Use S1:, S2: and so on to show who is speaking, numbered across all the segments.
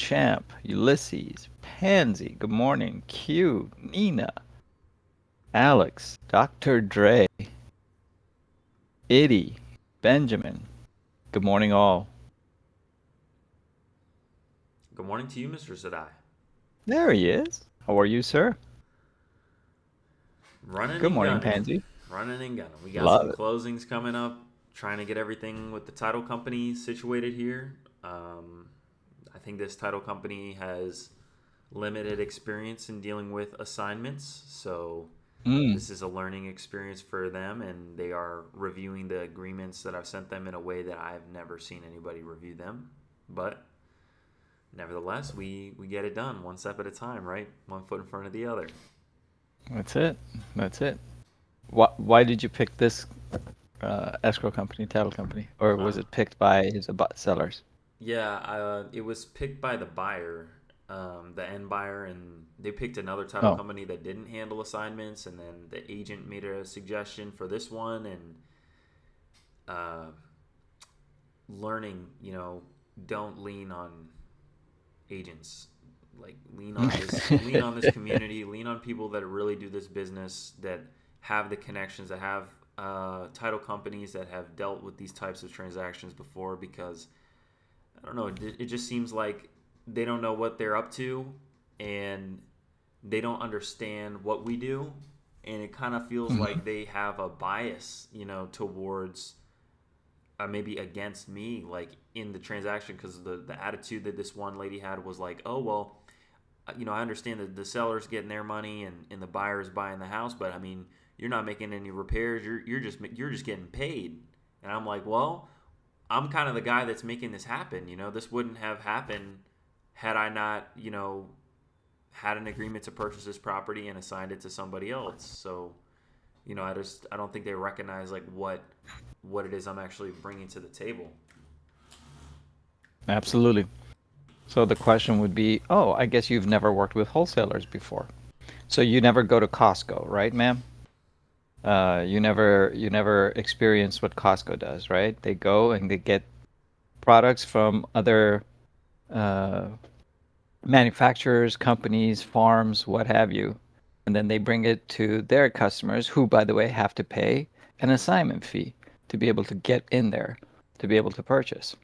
S1: Champ, Ulysses, Pansy, good morning, Q, Nina, Alex, Dr. Dre, Iddy, Benjamin. Good morning, all.
S2: Good morning to you, Mr. Sadai.
S1: There he is. How are you, sir?
S2: Running
S1: Good
S2: and
S1: morning,
S2: gunning.
S1: Pansy.
S2: Running and gunning. We got
S1: Love
S2: some
S1: it.
S2: closings coming up, trying to get everything with the title company situated here. I think this title company has limited experience in dealing with assignments, so
S1: Mm,
S2: this is a learning experience for them, and they are reviewing the agreements that I've sent them in a way that I've never seen anybody review them. But nevertheless, we get it done one step at a time, right? One foot in front of the other.
S1: that's it. That's it. Why did you pick this escrow company, title company, or was
S2: Uh,
S1: it picked by his sellers?
S2: Yeah, it was picked by the buyer, the end buyer, and they picked another title
S1: Oh,
S2: company that didn't handle assignments, and then the agent made a suggestion for this one, and uh, learning, don't lean on agents. Like lean on this community, lean on people that really do this business, that have the connections, that have title companies that have dealt with these types of transactions before, because I don't know. It just seems like they don't know what they're up to, and they don't understand what we do, and it kind of feels
S1: Mhm.
S2: like they have a bias, towards maybe against me, like in the transaction, because the attitude that this one lady had was like, oh well, I understand that the seller's getting their money and the buyer's buying the house, but I mean, you're not making any repairs. You're just getting paid, and I'm like, well, I'm kind of the guy that's making this happen. This wouldn't have happened had I not, had an agreement to purchase this property and assigned it to somebody else. So, I don't think they recognize like what it is I'm actually bringing to the table.
S1: Absolutely. So the question would be, oh, I guess you've never worked with wholesalers before. So you never go to Costco, right, ma'am? You never experience what Costco does, right? They go and they get products from other uh, manufacturers, companies, farms, what have you, and then they bring it to their customers, who, by the way, have to pay an assignment fee to be able to get in there, to be able to purchase.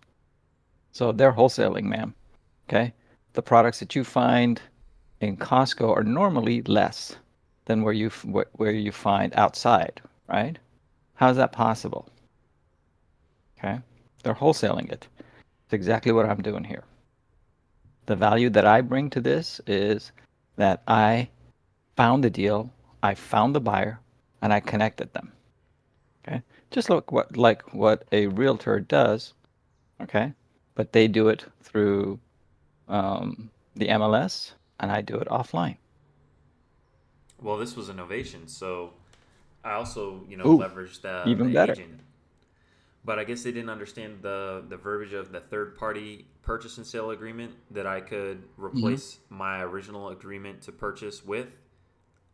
S1: So they're wholesaling, ma'am. Okay? The products that you find in Costco are normally less than where you find outside, right? How is that possible? Okay? They're wholesaling it. It's exactly what I'm doing here. The value that I bring to this is that I found the deal, I found the buyer, and I connected them. Okay? Just look what a realtor does, okay? But they do it through the MLS, and I do it offline.
S2: Well, this was innovation, so I also,
S1: Ooh,
S2: leveraged the
S1: even better.
S2: agent. But I guess they didn't understand the verbiage of the third party purchase and sale agreement that I could
S1: Hmm.
S2: replace my original agreement to purchase with.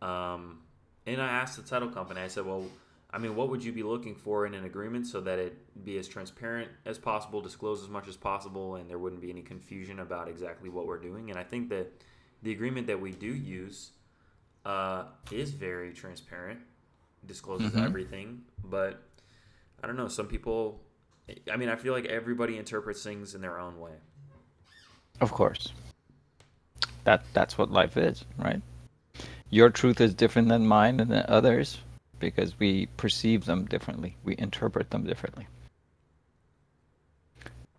S2: Um, and I asked the title company, I said, well, I mean, what would you be looking for in an agreement so that it be as transparent as possible, disclose as much as possible, and there wouldn't be any confusion about exactly what we're doing? And I think that the agreement that we do use is very transparent, discloses
S1: Hmm.
S2: everything, but I don't know. Some people, I mean, I feel like everybody interprets things in their own way.
S1: Of course. That's what life is, right? Your truth is different than mine and than others because we perceive them differently. We interpret them differently.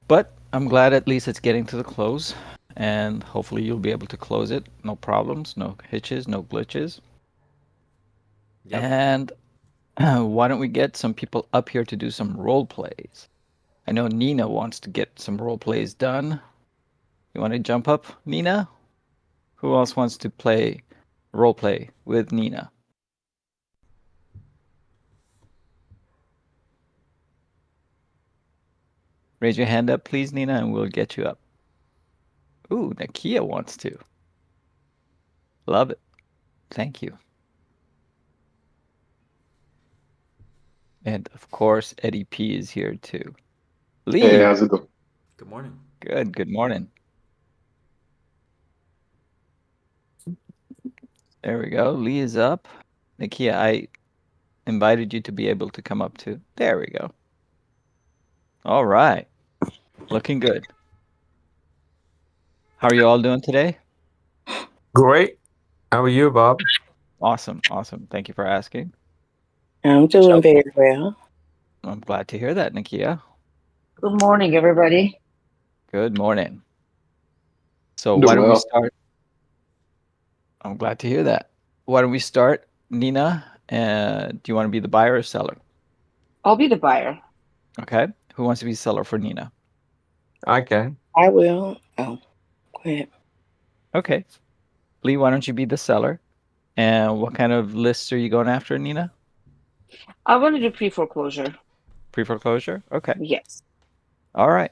S1: But I'm glad at least it's getting to the close, and hopefully you'll be able to close it. No problems, no hitches, no glitches.
S2: Yep.
S1: And why don't we get some people up here to do some role plays? I know Nina wants to get some role plays done. You want to jump up, Nina? Who else wants to play role play with Nina? Raise your hand up, please, Nina, and we'll get you up. Ooh, Nakia wants to. Love it. Thank you. And of course, Eddie P is here too.
S3: Hey,
S1: Lee,
S3: how's it going?
S2: Good morning.
S1: good. Good morning. There we go. Lee is up. Nikia, I invited you to be able to come up too. There we go. All right. Looking good. How are you all doing today?
S3: Great. How are you, Bob?
S1: Awesome. Awesome. Thank you for asking.
S4: I'm doing
S1: So
S4: very well.
S1: I'm glad to hear that, Nikia.
S5: Good morning, everybody.
S1: Good morning. So why
S6: Doing
S1: don't we
S6: well.
S1: start? I'm glad to hear that. Why don't we start, Nina? Do you want to be the buyer or seller?
S5: I'll be the buyer.
S1: Okay. Who wants to be seller for Nina?
S3: I can.
S4: I will. Oh, go ahead.
S1: Okay. Lee, why don't you be the seller? And what kind of lists are you going after, Nina?
S5: I want to do pre-foreclosure.
S1: Pre-foreclosure? Okay.
S5: Yes.
S1: All right.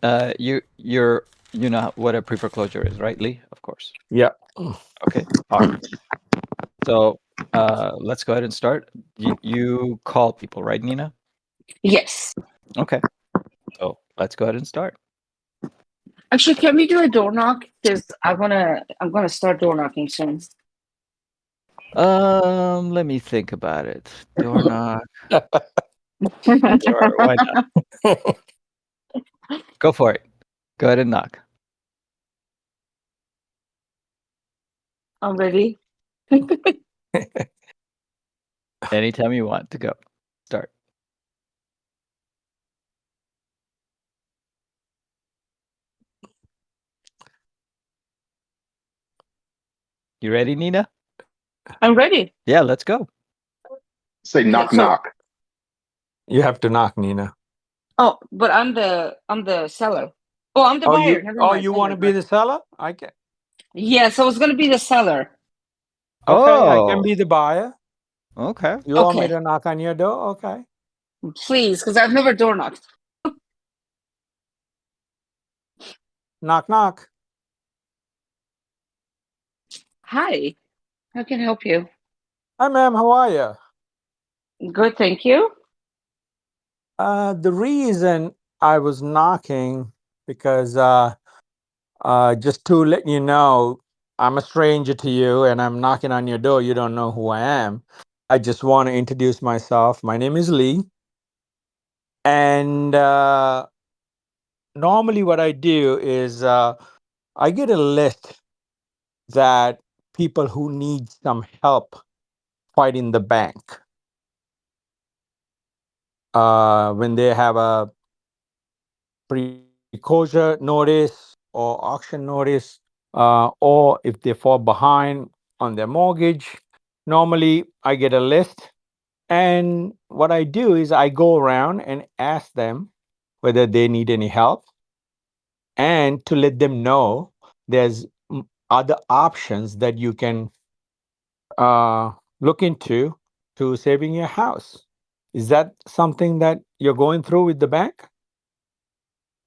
S1: You know what a pre-foreclosure is, right, Lee? Of course.
S3: Yeah.
S1: Okay. Awesome. So let's go ahead and start. You call people, right, Nina?
S5: Yes.
S1: Okay. So let's go ahead and start.
S5: Actually, can we do a door knock? Because I'm gonna start door knocking soon.
S1: Let me think about it. Door knock. Sure, why not? Go for it. Go ahead and knock.
S5: I'm ready.
S1: Anytime you want to go. Start. You ready, Nina?
S5: I'm ready.
S1: Yeah, let's go.
S6: Say
S5: Okay,
S6: knock
S5: so
S6: knock.
S3: You have to knock, Nina.
S5: oh, but I'm the seller. Oh, I'm the
S3: Oh,
S5: buyer. Never mind.
S3: you
S5: Oh
S3: want
S5: my
S3: to be
S5: god.
S3: the seller? I can.
S5: Yes, I was gonna be the seller.
S3: Okay, I can
S1: Oh,
S3: be the buyer.
S1: okay.
S3: You want me
S5: Okay,
S3: to knock on your door? Okay.
S5: please, because I've never door knocked.
S3: Knock, knock.
S5: Hi. How can I help you?
S3: Hi, ma'am. How are you?
S5: Good, thank you.
S3: The reason I was knocking because just to let you know, I'm a stranger to you and I'm knocking on your door. You don't know who I am. I just want to introduce myself. My name is Lee. And normally, what I do is I get a list that people who need some help fighting the bank when they have a pre-closure notice or auction notice, or if they fall behind on their mortgage. Normally, I get a list, and what I do is I go around and ask them whether they need any help and to let them know there's other options that you can uh, look into to saving your house. Is that something that you're going through with the bank?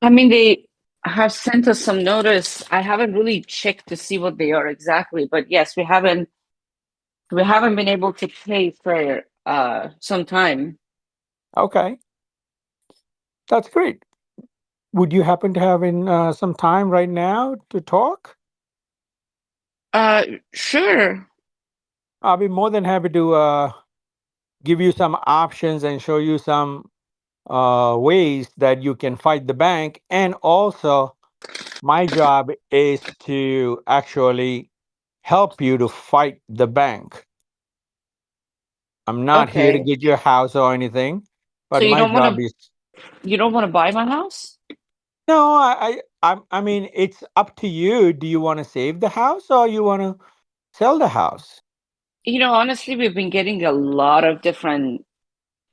S5: I mean, they have sent us some notice. I haven't really checked to see what they are exactly, but yes, we haven't been able to pay for some time.
S3: Okay, that's great. Would you happen to have in some time right now to talk?
S5: Sure.
S3: I'll be more than happy to give you some options and show you some ways that you can fight the bank. And also, my job is to actually help you to fight the bank. I'm not here to
S5: Okay.
S3: get your house or anything,
S5: So
S3: but my job is
S5: you don't want to buy my house?
S3: no. I mean, it's up to you. Do you want to save the house or you want to sell the house?
S5: Honestly, we've been getting a lot of different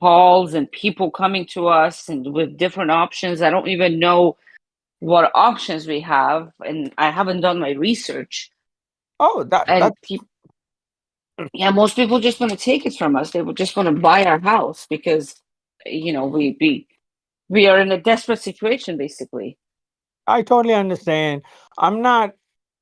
S5: calls and people coming to us and with different options. I don't even know what options we have, and I haven't done my research.
S3: Oh,
S5: And
S3: that
S5: yeah, most people just want to take it from us. They would just want to buy our house because, we are in a desperate situation, basically.
S3: I totally understand. I'm not,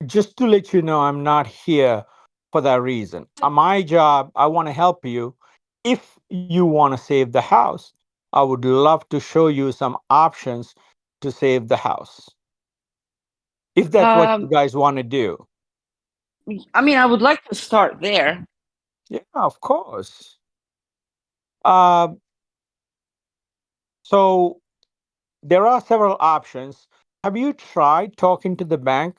S3: just to let you know, I'm not here for that reason. My job, I want to help you. If you want to save the house, I would love to show you some options to save the house. If that's what you
S5: Um,
S3: guys want to do.
S5: I mean, I would like to start there.
S3: Yeah, of course. Uh, so there are several options. Have you tried talking to the bank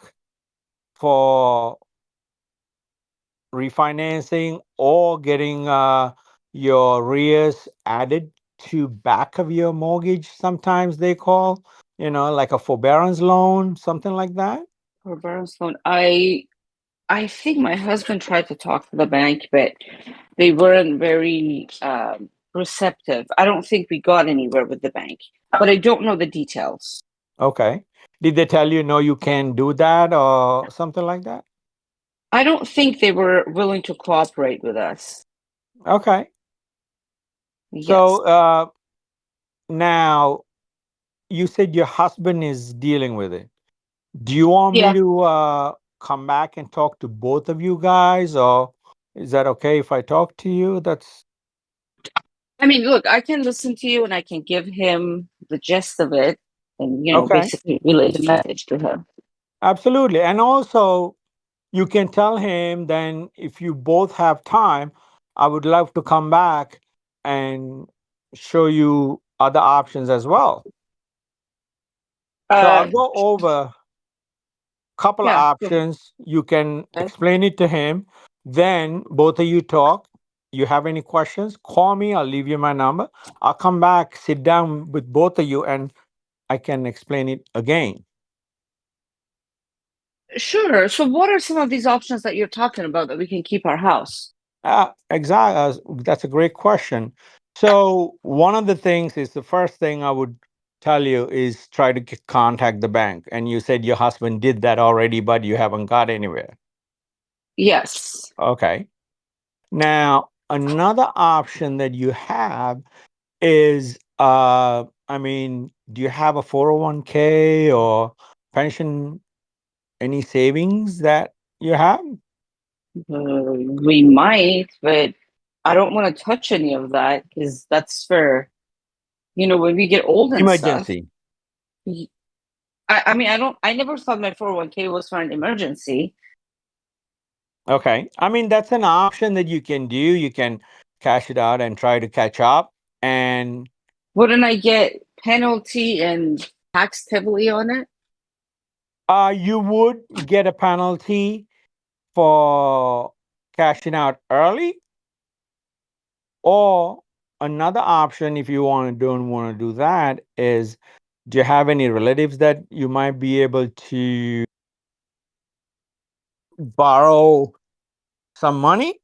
S3: for refinancing or getting your arrears added to back of your mortgage? Sometimes they call, like a forbearance loan, something like that.
S5: Forbearance loan. I think my husband tried to talk to the bank, but they weren't very receptive. I don't think we got anywhere with the bank, but I don't know the details.
S3: Okay. Did they tell you no, you can't do that or something like that?
S5: I don't think they were willing to cooperate with us.
S3: Okay.
S5: Yes.
S3: So now you said your husband is dealing with it. Do you want me
S5: Yeah.
S3: to come back and talk to both of you guys, or is that okay if I talk to you? That's
S5: I mean, look, I can listen to you and I can give him the gist of it and,
S3: okay.
S5: basically relay the message to him.
S3: Absolutely. And also, you can tell him then if you both have time, I would love to come back and show you other options as well. So I'll
S5: Uh,
S3: go over couple of
S5: yeah.
S3: options. You can
S5: Okay.
S3: explain it to him. Then both of you talk. You have any questions? Call me. I'll leave you my number. I'll come back, sit down with both of you, and I can explain it again.
S5: Sure. So, what are some of these options that you're talking about that we can keep our house?
S3: Exactly. That's a great question. So one of the things is the first thing I would tell you is try to contact the bank. And you said your husband did that already, but you haven't got anywhere.
S5: Yes.
S3: Okay. Now, another option that you have is, I mean, do you have a 401k or pension, any savings that you have?
S5: We might, but I don't want to touch any of that because that's for, when we get old and stuff.
S3: Emergency.
S5: I mean, I never thought my 401k was for an emergency.
S3: Okay. I mean, that's an option that you can do. You can cash it out and try to catch up. And
S5: Wouldn't I get penalty and taxed heavily on it?
S3: you would get a penalty for cashing out early. Or another option, if you don't want to do that, is do you have any relatives that you might be able to borrow some money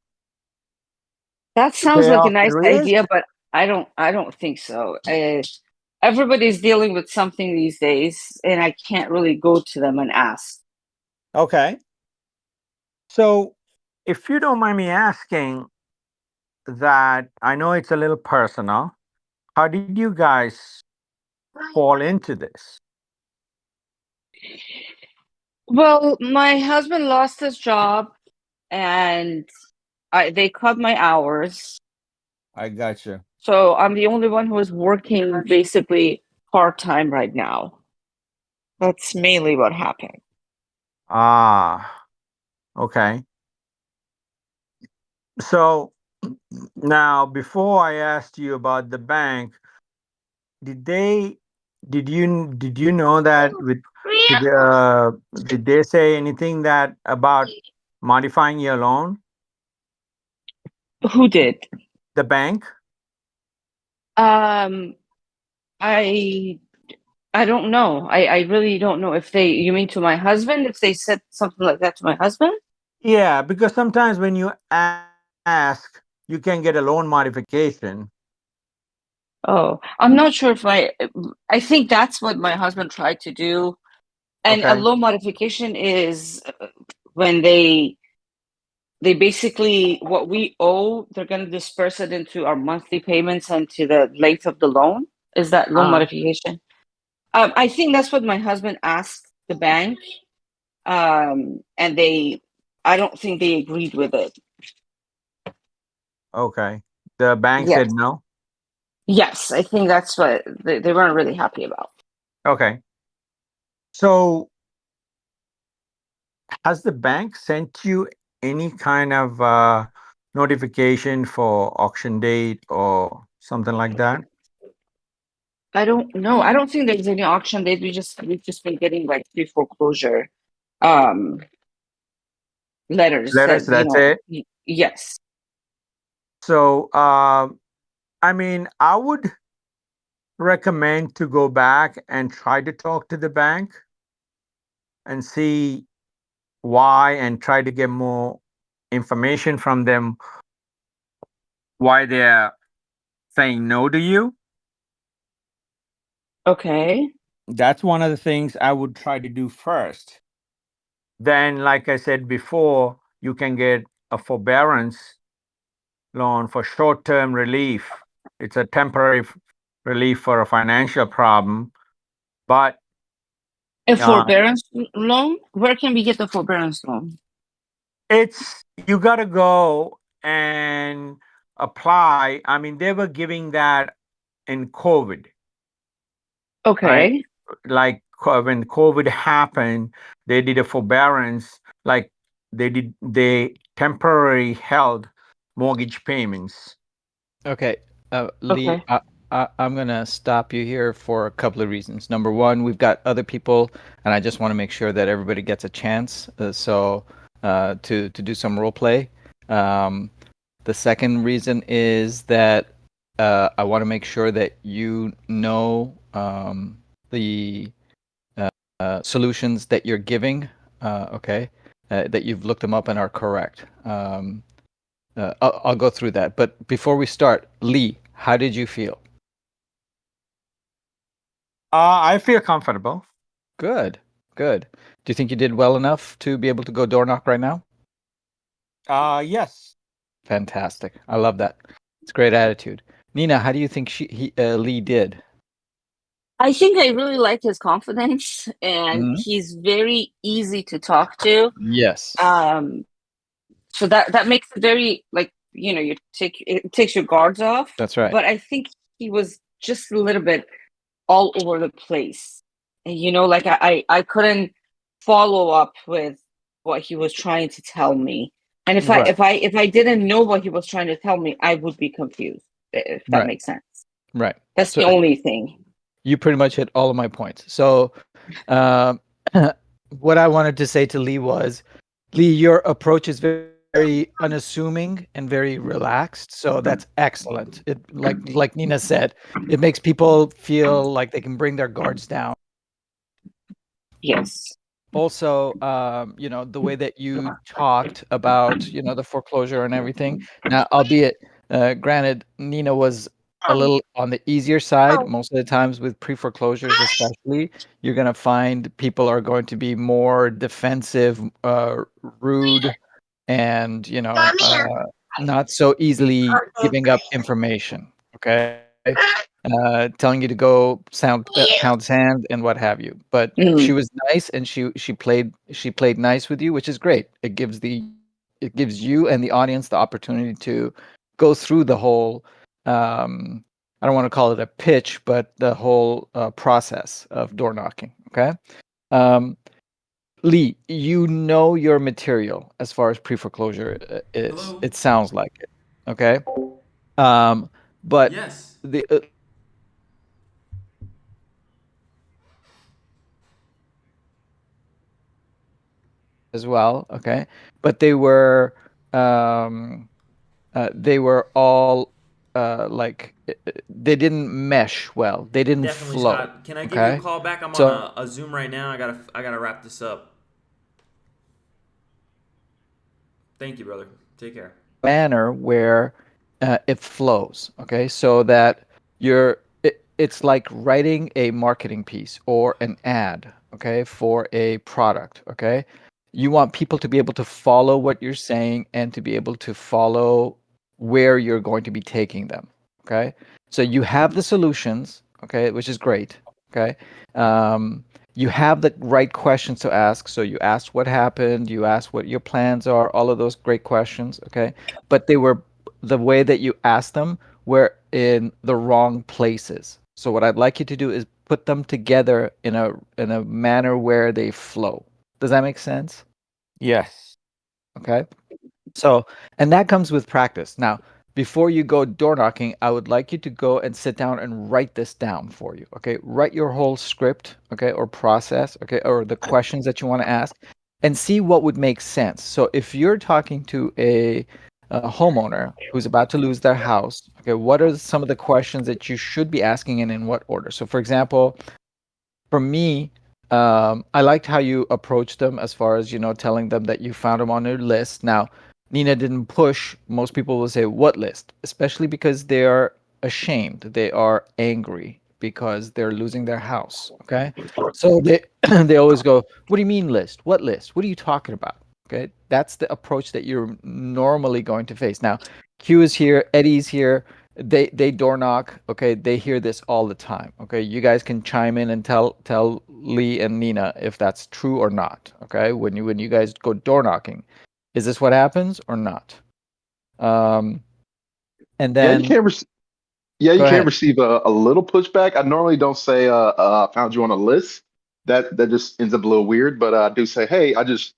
S5: That
S3: to
S5: sounds
S3: pay
S5: like a
S3: off the
S5: nice
S3: arrears?
S5: idea, but I don't think so. Everybody's dealing with something these days, and I can't really go to them and ask.
S3: Okay. So if you don't mind me asking, that I know it's a little personal. How did you guys fall into this?
S5: Well, my husband lost his job, and they cut my hours.
S3: I got you.
S5: So I'm the only one who is working basically part-time right now. That's mainly what happened.
S3: Ah, okay. So now, before I asked you about the bank, did they, did you know that did they say anything that about modifying your loan?
S5: Who did?
S3: The bank?
S5: Um, I I don't know. I really don't know if you mean to my husband, if they said something like that to my husband?
S3: Yeah, because sometimes when you ask, you can get a loan modification.
S5: Oh, I'm not sure if I think that's what my husband tried to do. And a
S3: Okay.
S5: loan modification is when they basically what we owe, they're going to disperse it into our monthly payments and to the length of the loan. Is that loan
S3: Uh-huh.
S5: modification? I think that's what my husband asked the bank, and I don't think they agreed with it.
S3: Okay. The bank
S5: Yes,
S3: said no.
S5: yes, I think that's what they weren't really happy about.
S3: Okay. So has the bank sent you any kind of notification for auction date or something like that?
S5: I don't know. I don't think there's any auction date. We've just been getting like pre-foreclosure um letters
S3: Letters,
S5: that,
S3: that's it.
S5: yes.
S3: So, I mean, I would recommend to go back and try to talk to the bank and see why and try to get more information from them why they're saying no to you.
S5: Okay.
S3: That's one of the things I would try to do first. Then, like I said before, you can get a forbearance loan for short term relief. It's a temporary relief for a financial problem. But
S5: A
S3: uh,
S5: forbearance loan? Where can we get the forbearance loan?
S3: it's you got to go and apply. I mean, they were giving that in COVID, right?
S5: Okay.
S3: Like when COVID happened, they did a forbearance, like they temporarily held mortgage payments.
S1: Okay, Lee,
S5: Okay.
S1: I'm gonna stop you here for a couple of reasons. Number one, we've got other people, and I just want to make sure that everybody gets a chance. To do some role play. Um, the second reason is that I want to make sure that you know the solutions that you're giving. Okay, that you've looked them up and are correct. I'll go through that. But before we start, Lee, how did you feel?
S3: I feel comfortable.
S1: Good, good. Do you think you did well enough to be able to go door knock right now?
S3: Yes.
S1: Fantastic. I love that. It's great attitude. Nina, how do you think Lee did?
S5: I think I really like his confidence, and
S1: Mhm.
S5: he's very easy to talk to.
S1: Yes,
S5: So that makes it very, like, it takes your guards off.
S1: that's right.
S5: But I think he was just a little bit all over the place. And, like I couldn't follow up with what he was trying to tell me. And
S1: Right,
S5: if I didn't know what he was trying to tell me, I would be confused, if that
S1: right,
S5: makes sense.
S1: right.
S5: That's
S1: So
S5: the only thing.
S1: you pretty much hit all of my points. So, um, what I wanted to say to Lee was, Lee, your approach is very unassuming and very relaxed. So that's excellent. It like Nina said, it makes people feel like they can bring their guards down.
S5: Yes.
S1: Also, the way that you talked about, the foreclosure and everything. Now, albeit, granted, Nina was a little on the easier side. Most of the times with pre-foreclosures, especially, you're going to find people are going to be more defensive, rude, and, not so easily giving up information. Okay. Telling you to go pound sand and what have you. But she
S5: Mm.
S1: was nice, and she played nice with you, which is great. It gives you and the audience the opportunity to go through the whole. I don't want to call it a pitch, but the whole process of door knocking. Okay, um, Lee, you know your material as far as pre-foreclosure is.
S2: Hello.
S1: It sounds like it. Okay, um, but
S2: Yes.
S1: the as well, okay? But they were all like they didn't mesh well. They didn't
S2: Definitely,
S1: flow,
S2: Scott. Can I give you a
S1: okay?
S2: call back? I'm on
S1: So
S2: a Zoom right now. I gotta wrap this up. Thank you, brother. Take care.
S1: manner where it flows, okay? So that it's like writing a marketing piece or an ad, okay, for a product, okay? You want people to be able to follow what you're saying and to be able to follow where you're going to be taking them, okay? So you have the solutions, okay, which is great, okay? Um, you have the right questions to ask. So you asked what happened, you asked what your plans are, all of those great questions, okay? But they were the way that you asked them were in the wrong places. So what I'd like you to do is put them together in a manner where they flow. Does that make sense?
S3: Yes.
S1: Okay. So, and that comes with practice. Now, before you go door knocking, I would like you to go and sit down and write this down for you. Okay. Write your whole script, okay, or process, okay, or the questions that you want to ask and see what would make sense. So, if you're talking to a homeowner who's about to lose their house, okay, what are some of the questions that you should be asking and in what order? So, for example, for me, I liked how you approached them as far as, telling them that you found them on their list. Now, Nina didn't push. Most people will say, what list? Especially because they are ashamed. They are angry because they're losing their house. Okay. So they they always go, what do you mean list? What list? What are you talking about? Okay. That's the approach that you're normally going to face. Now, Q is here, Eddie's here, they door knock. Okay, they hear this all the time. Okay, you guys can chime in and tell Lee and Nina if that's true or not. Okay, when you guys go door knocking, is this what happens or not? um and
S6: Yeah, you
S1: then
S6: can. Yeah, you
S1: go
S6: can
S1: ahead.
S6: receive a little pushback. I normally don't say found you on a list. That just ends up a little weird. But I do say, hey, I just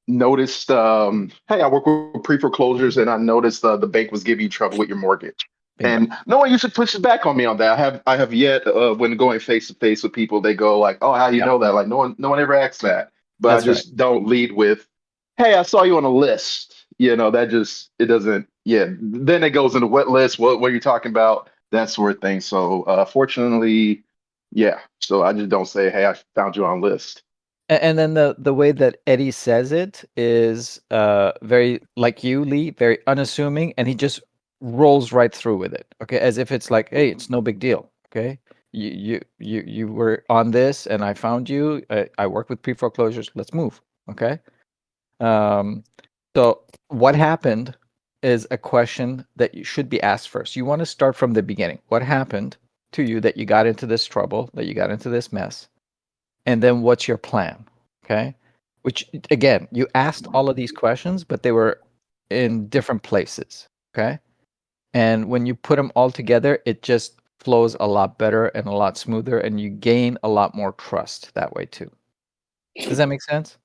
S6: noticed. Hey, I work with pre-foreclosures, and I noticed the bank was giving you trouble with your mortgage.
S1: Bingo.
S6: And no one usually pushes back on me on that. I have yet when going face to face with people, they go like, "Oh, how do you
S1: Yep,
S6: know that?" Like no one ever asks that. But I
S1: that's right.
S6: just don't lead with, "Hey, I saw you on a list." That just it doesn't. Yeah, then it goes into what list, what are you talking about, that sort of thing. So fortunately, yeah. So I just don't say, "Hey, I found you on a list."
S1: And then the way that Eddie says it is very like you, Lee, very unassuming, and he just rolls right through with it. Okay, as if it's like, hey, it's no big deal. Okay, you were on this, and I found you. I work with pre-foreclosures. Let's move. Okay. Um, so what happened is a question that you should be asked first. You want to start from the beginning. What happened to you that you got into this trouble, that you got into this mess? And then what's your plan? Okay. Which again, you asked all of these questions, but they were in different places. Okay. And when you put them all together, it just flows a lot better and a lot smoother, and you gain a lot more trust that way too. Does that make sense?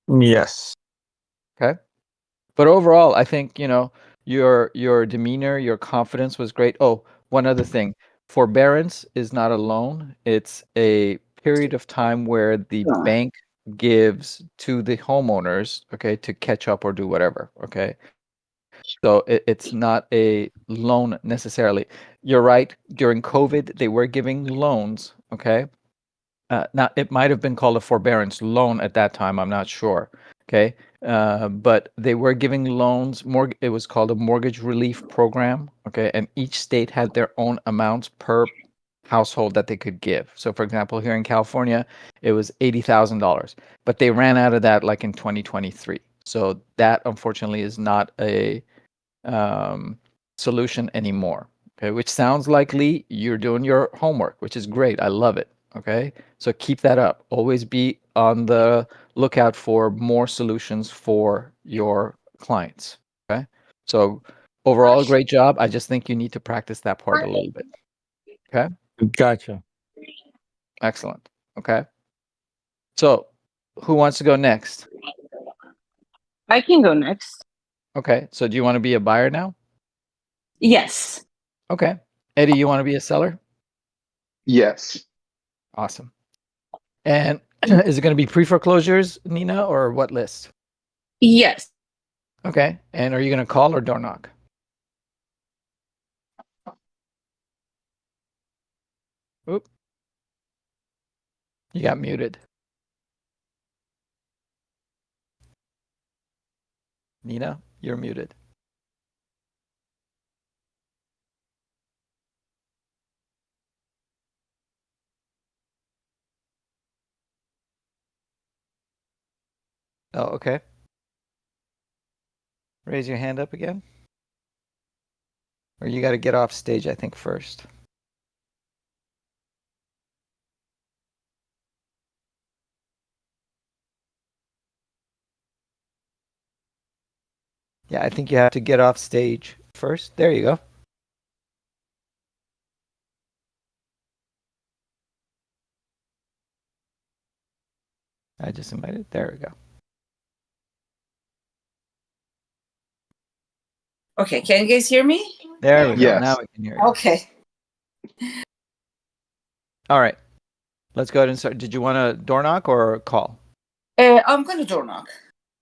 S3: Yes.
S1: Okay. But overall, I think, your demeanor, your confidence was great. Oh, one other thing. Forbearance is not a loan. It's a period of time where the bank gives to the homeowners, okay, to catch up or do whatever, okay? So it's not a loan necessarily. You're right. During COVID, they were giving loans, okay? Now, it might have been called a forbearance loan at that time. I'm not sure. Okay. But they were giving loans. It was called a mortgage relief program. Okay. And each state had their own amounts per household that they could give. So, for example, here in California, it was $80,000, but they ran out of that like in 2023. So, that unfortunately is not a um, solution anymore. Okay, which sounds likely you're doing your homework, which is great. I love it. Okay, so keep that up. Always be on the lookout for more solutions for your clients. Okay, so overall, great job. I just think you need to practice that part a little bit. Okay,
S3: Gotcha.
S1: excellent. Okay, so who wants to go next?
S5: I can go next.
S1: Okay, so do you want to be a buyer now?
S5: Yes.
S1: Okay, Eddie, you want to be a seller?
S6: Yes.
S1: Awesome. And is it going to be pre-foreclosures, Nina, or what list?
S5: Yes.
S1: Okay. And are you going to call or door knock? Oop, you got muted. Nina, you're muted. Oh, okay. Raise your hand up again. Or you got to get off stage, I think, first. Yeah, I think you have to get off stage first. There you go. I just invited. There we go.
S5: Okay, can you guys hear me?
S1: There we go. Now
S6: Yes.
S1: we can hear you.
S5: Okay.
S1: All right. Let's go ahead and start. Did you want to door knock or call?
S5: I'm gonna door knock.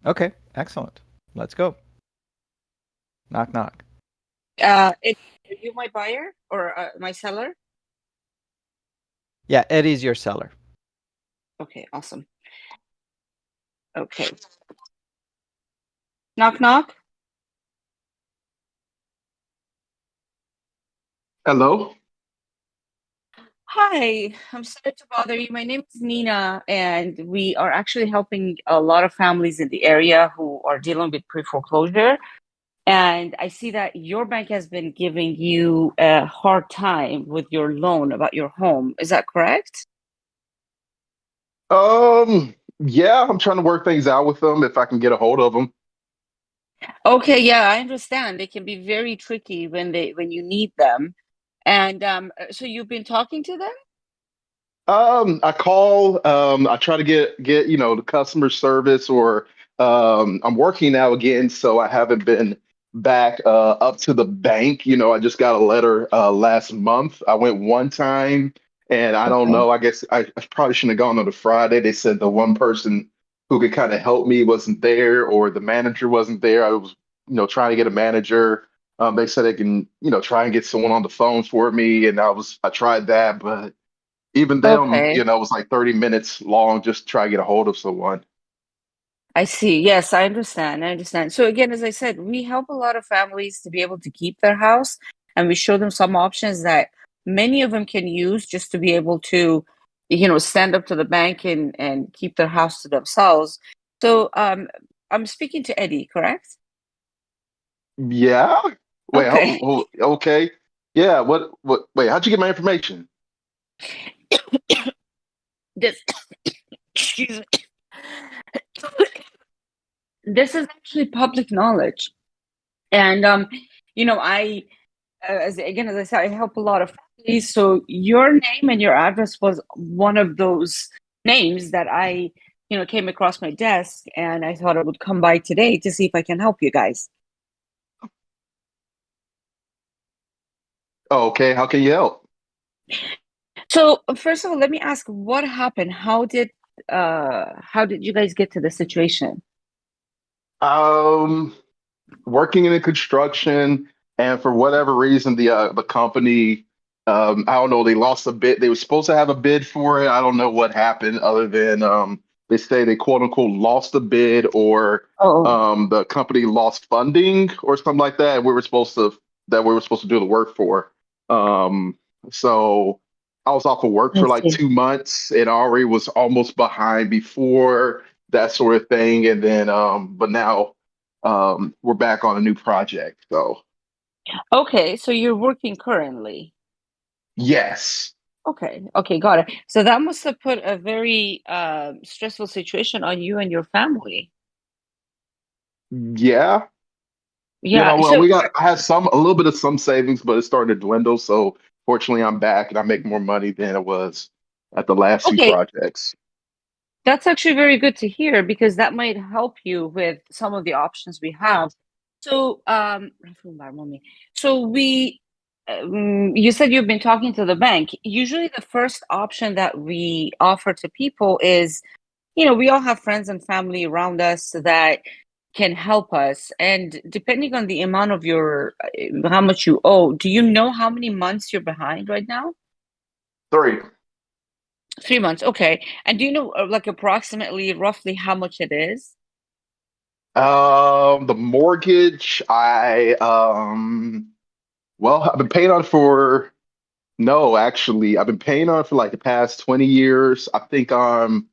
S1: Okay. Excellent. Let's go. Knock, knock.
S5: Are you my buyer or my seller?
S1: Yeah, Eddie's your seller.
S5: Okay, awesome. Okay. Knock, knock.
S6: Hello.
S5: Hi, I'm sorry to bother you. My name is Nina, and we are actually helping a lot of families in the area who are dealing with pre-foreclosure. And I see that your bank has been giving you a hard time with your loan about your home. Is that correct?
S6: Yeah, I'm trying to work things out with them if I can get a hold of them.
S5: Okay, yeah, I understand. They can be very tricky when you need them. And so you've been talking to them?
S6: I call, I try to get, the customer service or I'm working now again, so I haven't been back up to the bank. I just got a letter last month. I went one time and I don't
S5: Okay.
S6: know, I guess I probably shouldn't have gone on the Friday. They said the one person who could kind of help me wasn't there or the manager wasn't there. I was, trying to get a manager. They said they can, try and get someone on the phone for me, and I tried that, but even them,
S5: Okay.
S6: it was like 30 minutes long just to try to get a hold of someone.
S5: I see. Yes, I understand. I understand. So again, as I said, we help a lot of families to be able to keep their house, and we show them some options that many of them can use just to be able to, stand up to the bank and keep their house to themselves. So I'm speaking to Eddie, correct?
S6: Yeah. Wait,
S5: Okay.
S6: okay. Yeah, wait, how'd you get my information?
S5: This excuse me. This is actually public knowledge. And I as I said, I help a lot of families. So your name and your address was one of those names that I, came across my desk, and I thought I would come by today to see if I can help you guys.
S6: Oh, okay, how can you help?
S5: So first of all, let me ask, what happened? How did you guys get to the situation?
S6: Um, Working in the construction, and for whatever reason, the company, I don't know, they lost a bid. They were supposed to have a bid for it. I don't know what happened, other than they say they quote unquote lost a bid, or
S5: Oh,
S6: the company lost funding or something like that. And we were supposed to do the work for. Um, so I was off of work
S5: I
S6: for like
S5: see.
S6: 2 months, and I already was almost behind before that sort of thing. And then, but now we're back on a new project. So
S5: Okay, so you're working currently.
S6: yes,
S5: Okay, okay, got it. So that must have put a very stressful situation on you and your family.
S6: yeah.
S5: Yeah,
S6: Well,
S5: so
S6: I have a little bit of some savings, but it's starting to dwindle. So fortunately, I'm back and I make more money than it was at the last two
S5: okay,
S6: projects.
S5: that's actually very good to hear because that might help you with some of the options we have. So, so you said you've been talking to the bank. Usually, the first option that we offer to people is, we all have friends and family around us that can help us. And depending on the amount of how much you owe, do you know how many months you're behind right now?
S6: 3.
S5: 3 months, okay. And do you know, like approximately, roughly how much it is?
S6: The mortgage, I've been paying on it for no, actually, I've been paying on it for like the past 20 years. I think I'm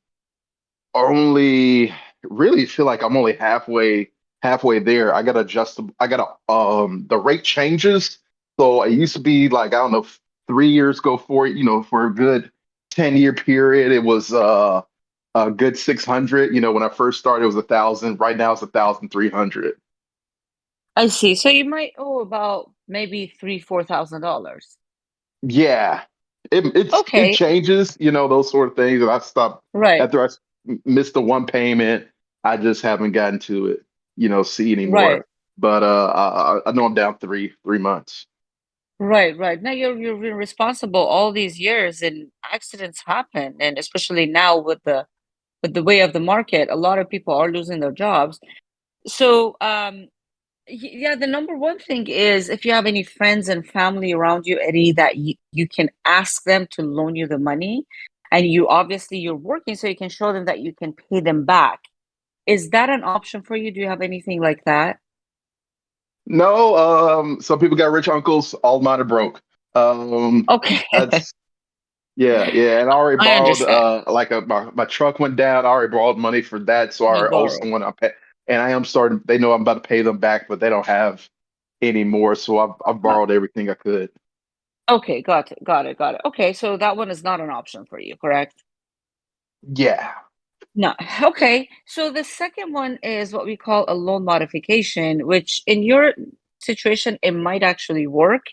S6: only really feel like I'm only halfway there. I gotta the rate changes. So it used to be like, I don't know, 3 years ago, for a good 10-year period, it was a good 600. When I first started, it was 1,000. Right now it's 1,300.
S5: I see. So you might owe about maybe $3,000-4,000.
S6: Yeah. It
S5: Okay,
S6: changes, those sort of things. And I stopped
S5: right,
S6: after missed the one payment. I just haven't gotten to it, see
S5: right.
S6: anymore. but I know I'm down three months.
S5: Right, right. Now you've been responsible all these years, and accidents happen, and especially now with the way of the market, a lot of people are losing their jobs. So, yeah, the number one thing is if you have any friends and family around you, Eddie, that you can ask them to loan you the money, and you obviously you're working, so you can show them that you can pay them back. Is that an option for you? Do you have anything like that?
S6: No, some people got rich uncles, all mine are broke.
S5: Okay,
S6: That's yeah, yeah, and I already
S5: I
S6: borrowed
S5: understand.
S6: like my truck went down. I already borrowed money for that, so I
S5: You
S6: already owe
S5: borrowed.
S6: someone. And I am starting. They know I'm about to pay them back, but they don't have any more. So I've
S5: Uh,
S6: borrowed everything I could.
S5: Okay, got it, got it, got it. Okay, so that one is not an option for you, correct?
S6: Yeah.
S5: No. Okay. So the second one is what we call a loan modification, which in your situation, it might actually work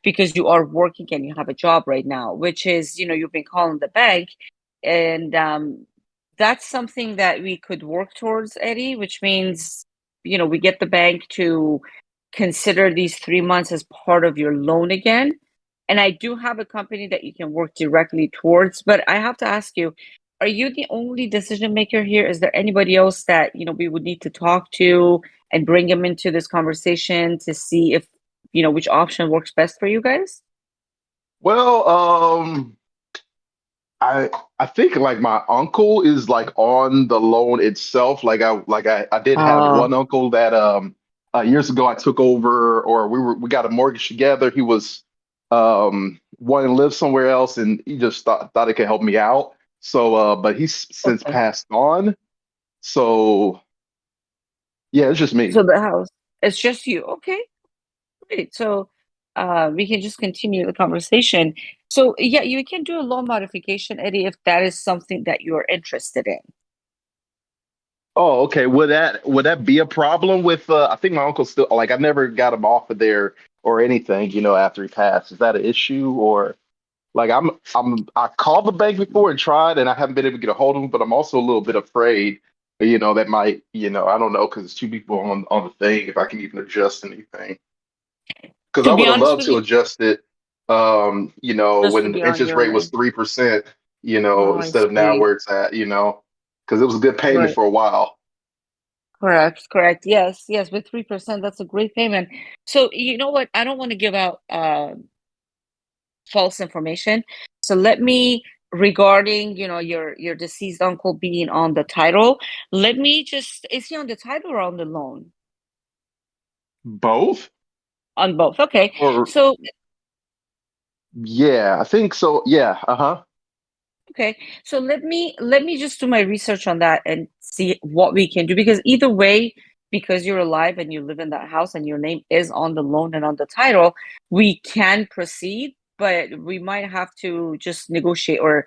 S5: because you are working and you have a job right now, which is, you've been calling the bank. And that's something that we could work towards, Eddie, which means, we get the bank to consider these 3 months as part of your loan again. And I do have a company that you can work directly towards, but I have to ask you, are you the only decision maker here? Is there anybody else that, we would need to talk to and bring them into this conversation to see if, which option works best for you guys?
S6: Well, I I think like my uncle is like on the loan itself. I did have
S5: Uh,
S6: one uncle that years ago I took over, or we got a mortgage together. He was wanting to live somewhere else, and he just thought it could help me out. So but he's since
S5: okay.
S6: passed on. So yeah, it's just me.
S5: So the house, it's just you. Okay, great. So we can just continue the conversation. So yeah, you can do a loan modification, Eddie, if that is something that you're interested in.
S6: Oh, okay. Would that be a problem with I think my uncle still like I never got him off of there or anything, after he passed. Is that an issue or like I called the bank before and tried and I haven't been able to get a hold of him, but I'm also a little bit afraid, that might, I don't know, because it's two people on the thing if I can even adjust anything. Because
S5: To
S6: I
S5: be
S6: would have
S5: honest
S6: loved
S5: with
S6: to
S5: you,
S6: adjust it
S5: just to
S6: when
S5: be
S6: the
S5: on
S6: interest
S5: your
S6: rate was
S5: name.
S6: 3%,
S5: Oh, I
S6: instead of now
S5: see.
S6: where it's at, because it was a good payment
S5: Right.
S6: for a while.
S5: Correct, correct. Yes, yes, with 3%, that's a great payment. So you know what? I don't want to give out false information. So let me regarding, your deceased uncle being on the title, let me just is he on the title or on the loan?
S6: Both?
S5: On both. Okay.
S6: Or
S5: So
S6: yeah, I think so. Yeah, uh-huh.
S5: okay. So let me just do my research on that and see what we can do because either way, because you're alive and you live in that house and your name is on the loan and on the title, we can proceed, but we might have to just negotiate or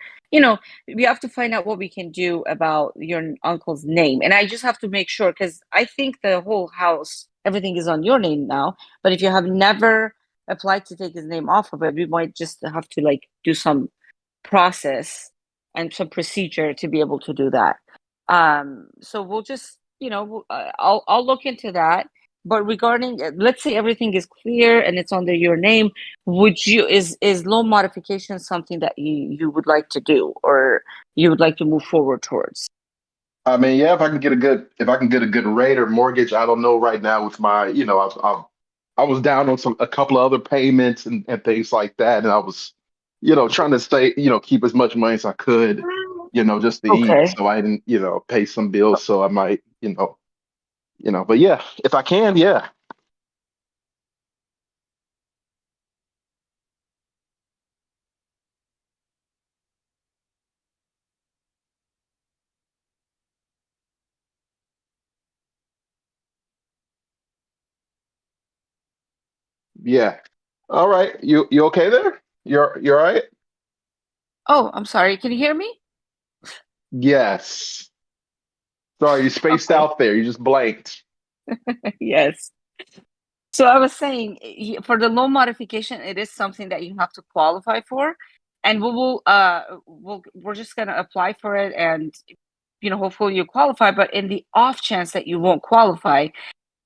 S5: we have to find out what we can do about your uncle's name. And I just have to make sure because I think the whole house, everything is on your name now. But if you have never applied to take his name off of it, we might just have to like do some process and some procedure to be able to do that. So we'll just, I'll look into that. But regarding, let's say everything is clear and it's under your name, would you is loan modification something that you would like to do or you would like to move forward towards?
S6: I mean, yeah, if I can get a good rate or mortgage, I don't know right now with my, I was down on a couple of other payments and things like that, and I was, trying to stay, keep as much money as I could, just to eat,
S5: Okay.
S6: so I didn't, pay some bills, so I might, but yeah, if I can, yeah, yeah. All right, you okay there? You're all right?
S5: Oh, I'm sorry. Can you hear me?
S6: Yes. Sorry, you spaced
S5: Okay.
S6: out there. You just blanked.
S5: Yes. So I was saying for the loan modification, it is something that you have to qualify for, and we're just gonna apply for it, and hopefully you qualify. But in the off chance that you won't qualify,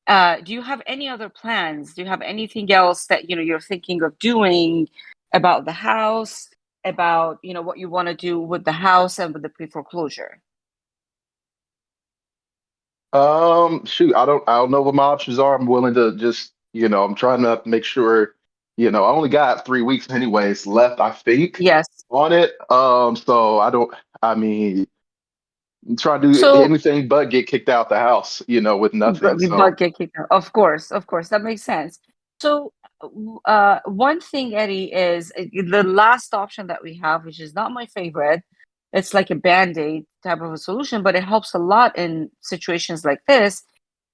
S5: Do you have any other plans? Do you have anything else that you're thinking of doing about the house, about what you want to do with the house and with the pre-foreclosure?
S6: Shoot, I don't know what my options are. I'm willing to just, I'm trying to make sure, I only got 3 weeks anyways left, I think,
S5: Yes.
S6: on it. So I mean, I'm trying to do
S5: So,
S6: anything but get kicked out the house, with nothing. So,
S5: but get kicked out. Of course, that makes sense. So, one thing, Eddie, is the last option that we have, which is not my favorite. It's like a band-aid type of a solution, but it helps a lot in situations like this.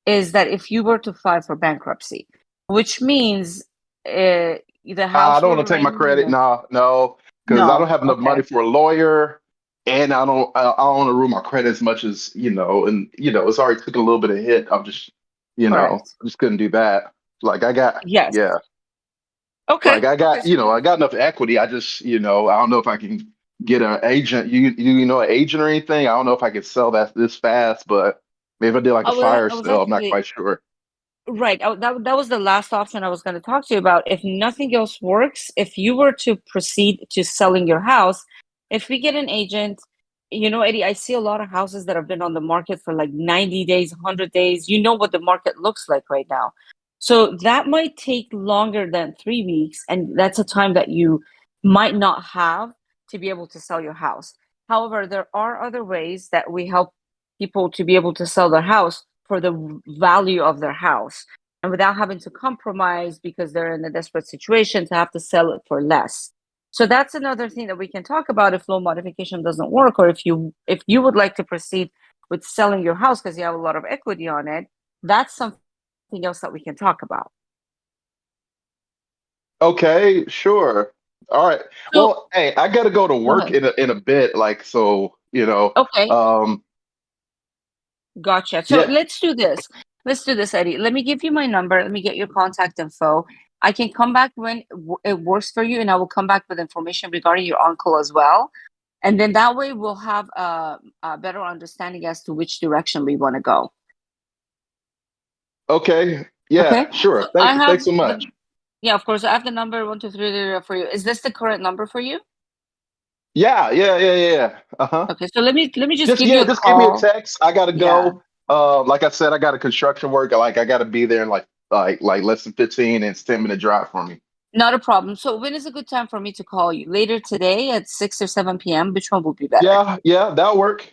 S5: Is that if you were to file for bankruptcy, which means the
S6: I
S5: house
S6: don't
S5: will
S6: want to take my
S5: remain in your
S6: credit.
S5: name?
S6: No, because I don't
S5: No.
S6: have enough
S5: Okay.
S6: money for a lawyer, and I don't want to ruin my credit as much as, and it's already took a little bit of hit. I'm just,
S5: Correct.
S6: I just couldn't do that. Like I got,
S5: Yes.
S6: yeah. Like
S5: Okay.
S6: I
S5: Okay.
S6: got, I got enough equity. I just, I don't know if I can get an agent. You know an agent or anything? I don't know if I could sell that this fast, but maybe if I did like a fire
S5: I was
S6: sale, I'm not
S5: actually
S6: quite sure.
S5: right. That was the last option I was going to talk to you about. If nothing else works, if you were to proceed to selling your house, if we get an agent, Eddie, I see a lot of houses that have been on the market for like 90 days, 100 days. You know what the market looks like right now. So that might take longer than 3 weeks, and that's a time that you might not have to be able to sell your house. However, there are other ways that we help people to be able to sell their house for the value of their house and without having to compromise because they're in a desperate situation to have to sell it for less. So that's another thing that we can talk about if loan modification doesn't work, or if you would like to proceed with selling your house because you have a lot of equity on it. That's something else that we can talk about.
S6: Okay, sure. All right.
S5: So
S6: Well, hey, I gotta go to
S5: go
S6: work
S5: ahead.
S6: in a bit, like so,
S5: Okay,
S6: um,
S5: gotcha. So
S6: yeah.
S5: let's do this. Let's do this, Eddie. Let me give you my number. Let me get your contact info. I can come back when it works for you, and I will come back with information regarding your uncle as well. And then that way we'll have a better understanding as to which direction we want to go.
S6: Okay.
S5: Okay.
S6: Yeah, sure.
S5: So I have
S6: Thanks so much.
S5: yeah, of course, I have the number 123 for you. Is this the current number for you?
S6: Yeah. Uh-huh.
S5: Okay. So let me just give you a
S6: Just give me a
S5: call.
S6: text. I gotta
S5: Yeah.
S6: go. Like I said, I got a construction work. Like I gotta be there in like less than 15, and it's 10-minute drive for me.
S5: Not a problem. So when is a good time for me to call you? Later today at 6 or 7 p.m.? Which one will be better?
S6: Yeah, that'll work.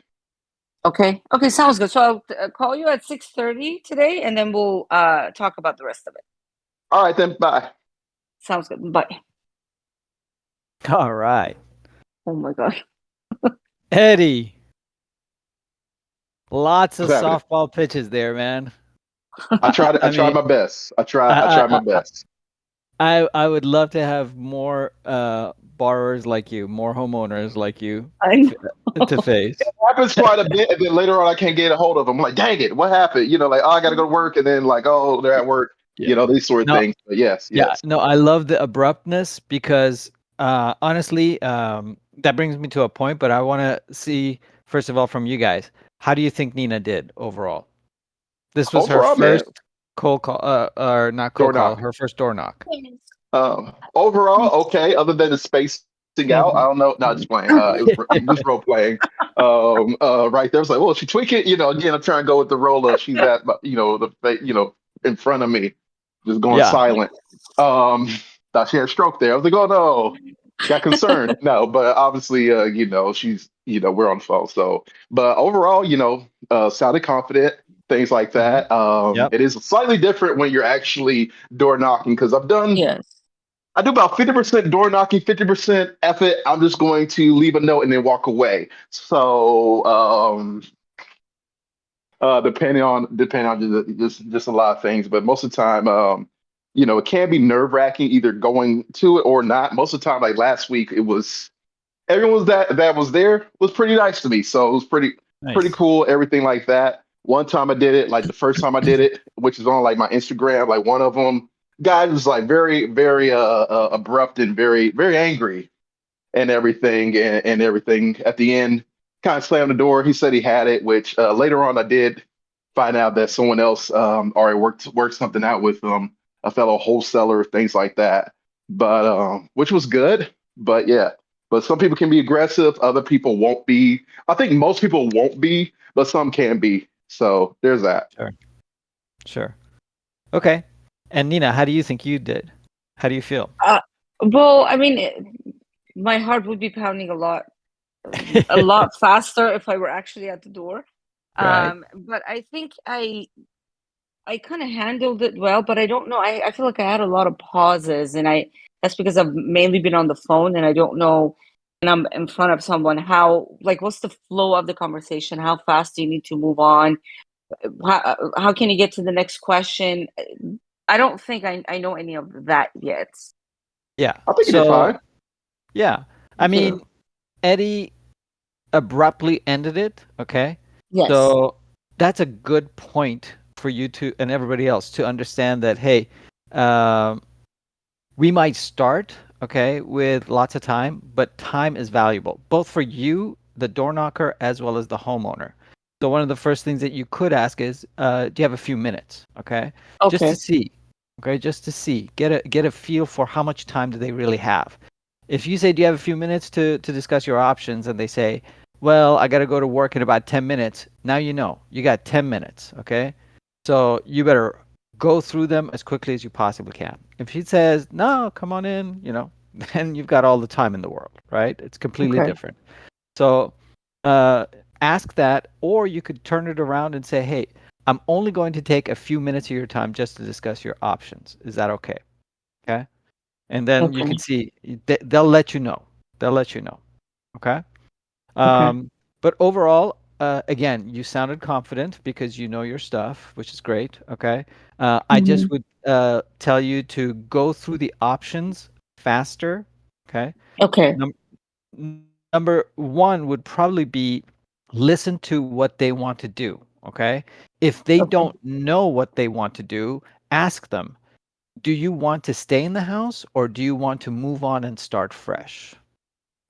S5: Okay. Okay, sounds good. So I'll call you at 6:30 today, and then we'll talk about the rest of it.
S6: All right then, bye.
S5: Sounds good. Bye.
S1: All right.
S5: Oh my God.
S1: Eddie, lots of
S6: What's happening?
S1: softball pitches there, man.
S6: I
S1: I
S6: tried
S1: mean,
S6: my best. I
S1: I,
S6: tried my
S1: I, I,
S6: best.
S1: I would love to have more borrowers like you, more homeowners like you
S5: I know.
S1: to face.
S6: Happens quite a bit, and then later on I can't get a hold of them. I'm like, dang it, what happened? Like, oh, I gotta go to work, and then like, oh, they're at work,
S1: Yeah.
S6: these sort of
S1: No,
S6: things. But yes,
S1: yeah,
S6: yes.
S1: no, I love the abruptness because honestly, that brings me to a point, but I want to see, first of all, from you guys, how do you think Nina did overall? This was her
S6: Overall, man,
S1: first cold call, or not cold
S6: door
S1: call,
S6: knock.
S1: her first door knock.
S6: Overall, okay. Other than the spacing out, I don't know. No, just playing. It was role playing. Right there, I was like, well, she tweak it. Again, I'm trying to go with the role of she's at, in front of me, just going
S1: Yeah.
S6: silent. Thought she had a stroke there. I was like, oh no, got concerned. No, but obviously, she's, we're on the phone. So, but overall, sounded confident. Things like
S1: Hmm.
S6: that.
S1: Yep.
S6: It is slightly different when you're actually door knocking because
S5: Yes.
S6: I do about 50% door knocking, 50% effort. I'm just going to leave a note and then walk away. So, depending on just a lot of things, but most of the time, it can be nerve wracking either going to it or not. Most of the time, like last week, it was everyone that was there was pretty nice to me, so it was pretty
S1: Nice.
S6: cool. Everything like that. One time I did it, like the first time I did it, which is on like my Instagram, like one of them guy was like very very abrupt and very very angry and everything and everything. At the end, kind of slammed the door. He said he had it, which later on I did find out that someone else already worked something out with a fellow wholesaler, things like that. But which was good. But yeah, but some people can be aggressive, other people won't be. I think most people won't be, but some can be. So there's that.
S1: Sure. Sure. Okay. And Nina, how do you think you did? How do you feel?
S5: Well, I mean, my heart would be pounding a lot faster if I were actually at the door.
S1: Right.
S5: But I think I kind of handled it well, but I don't know. I feel like I had a lot of pauses, and that's because I've mainly been on the phone, and I don't know when I'm in front of someone what's the flow of the conversation? How fast do you need to move on? How can you get to the next question? I don't think I know any of that yet.
S1: Yeah.
S6: I think you did fine.
S1: Yeah. I
S5: Thank you.
S1: mean, Eddie abruptly ended it. Okay.
S5: Yes.
S1: So that's a good point for you to and everybody else to understand that, hey, we might start, okay, with lots of time, but time is valuable, both for you, the door knocker, as well as the homeowner. So one of the first things that you could ask is, do you have a few minutes? Okay. Just to
S5: Okay.
S1: see. Okay, just to see. Get a feel for how much time do they really have. If you say, do you have a few minutes to discuss your options, and they say, well, I got to go to work in about 10 minutes. Now you know. You got 10 minutes, okay? So you better go through them as quickly as you possibly can. If he says, no, come on in, then you've got all the time in the world, right? It's completely
S5: Okay.
S1: different. So ask that, or you could turn it around and say, hey, I'm only going to take a few minutes of your time just to discuss your options. Is that okay? Okay. And then you
S5: Okay.
S1: can see they'll let you know. They'll let you know. Okay.
S5: Okay.
S1: But overall, again, you sounded confident because you know your stuff, which is great. Okay. I just would tell you to go through the options faster. Okay.
S5: Okay.
S1: Number one would probably be listen to what they want to do. Okay. If they
S5: Okay.
S1: don't know what they want to do, ask them, do you want to stay in the house or do you want to move on and start fresh?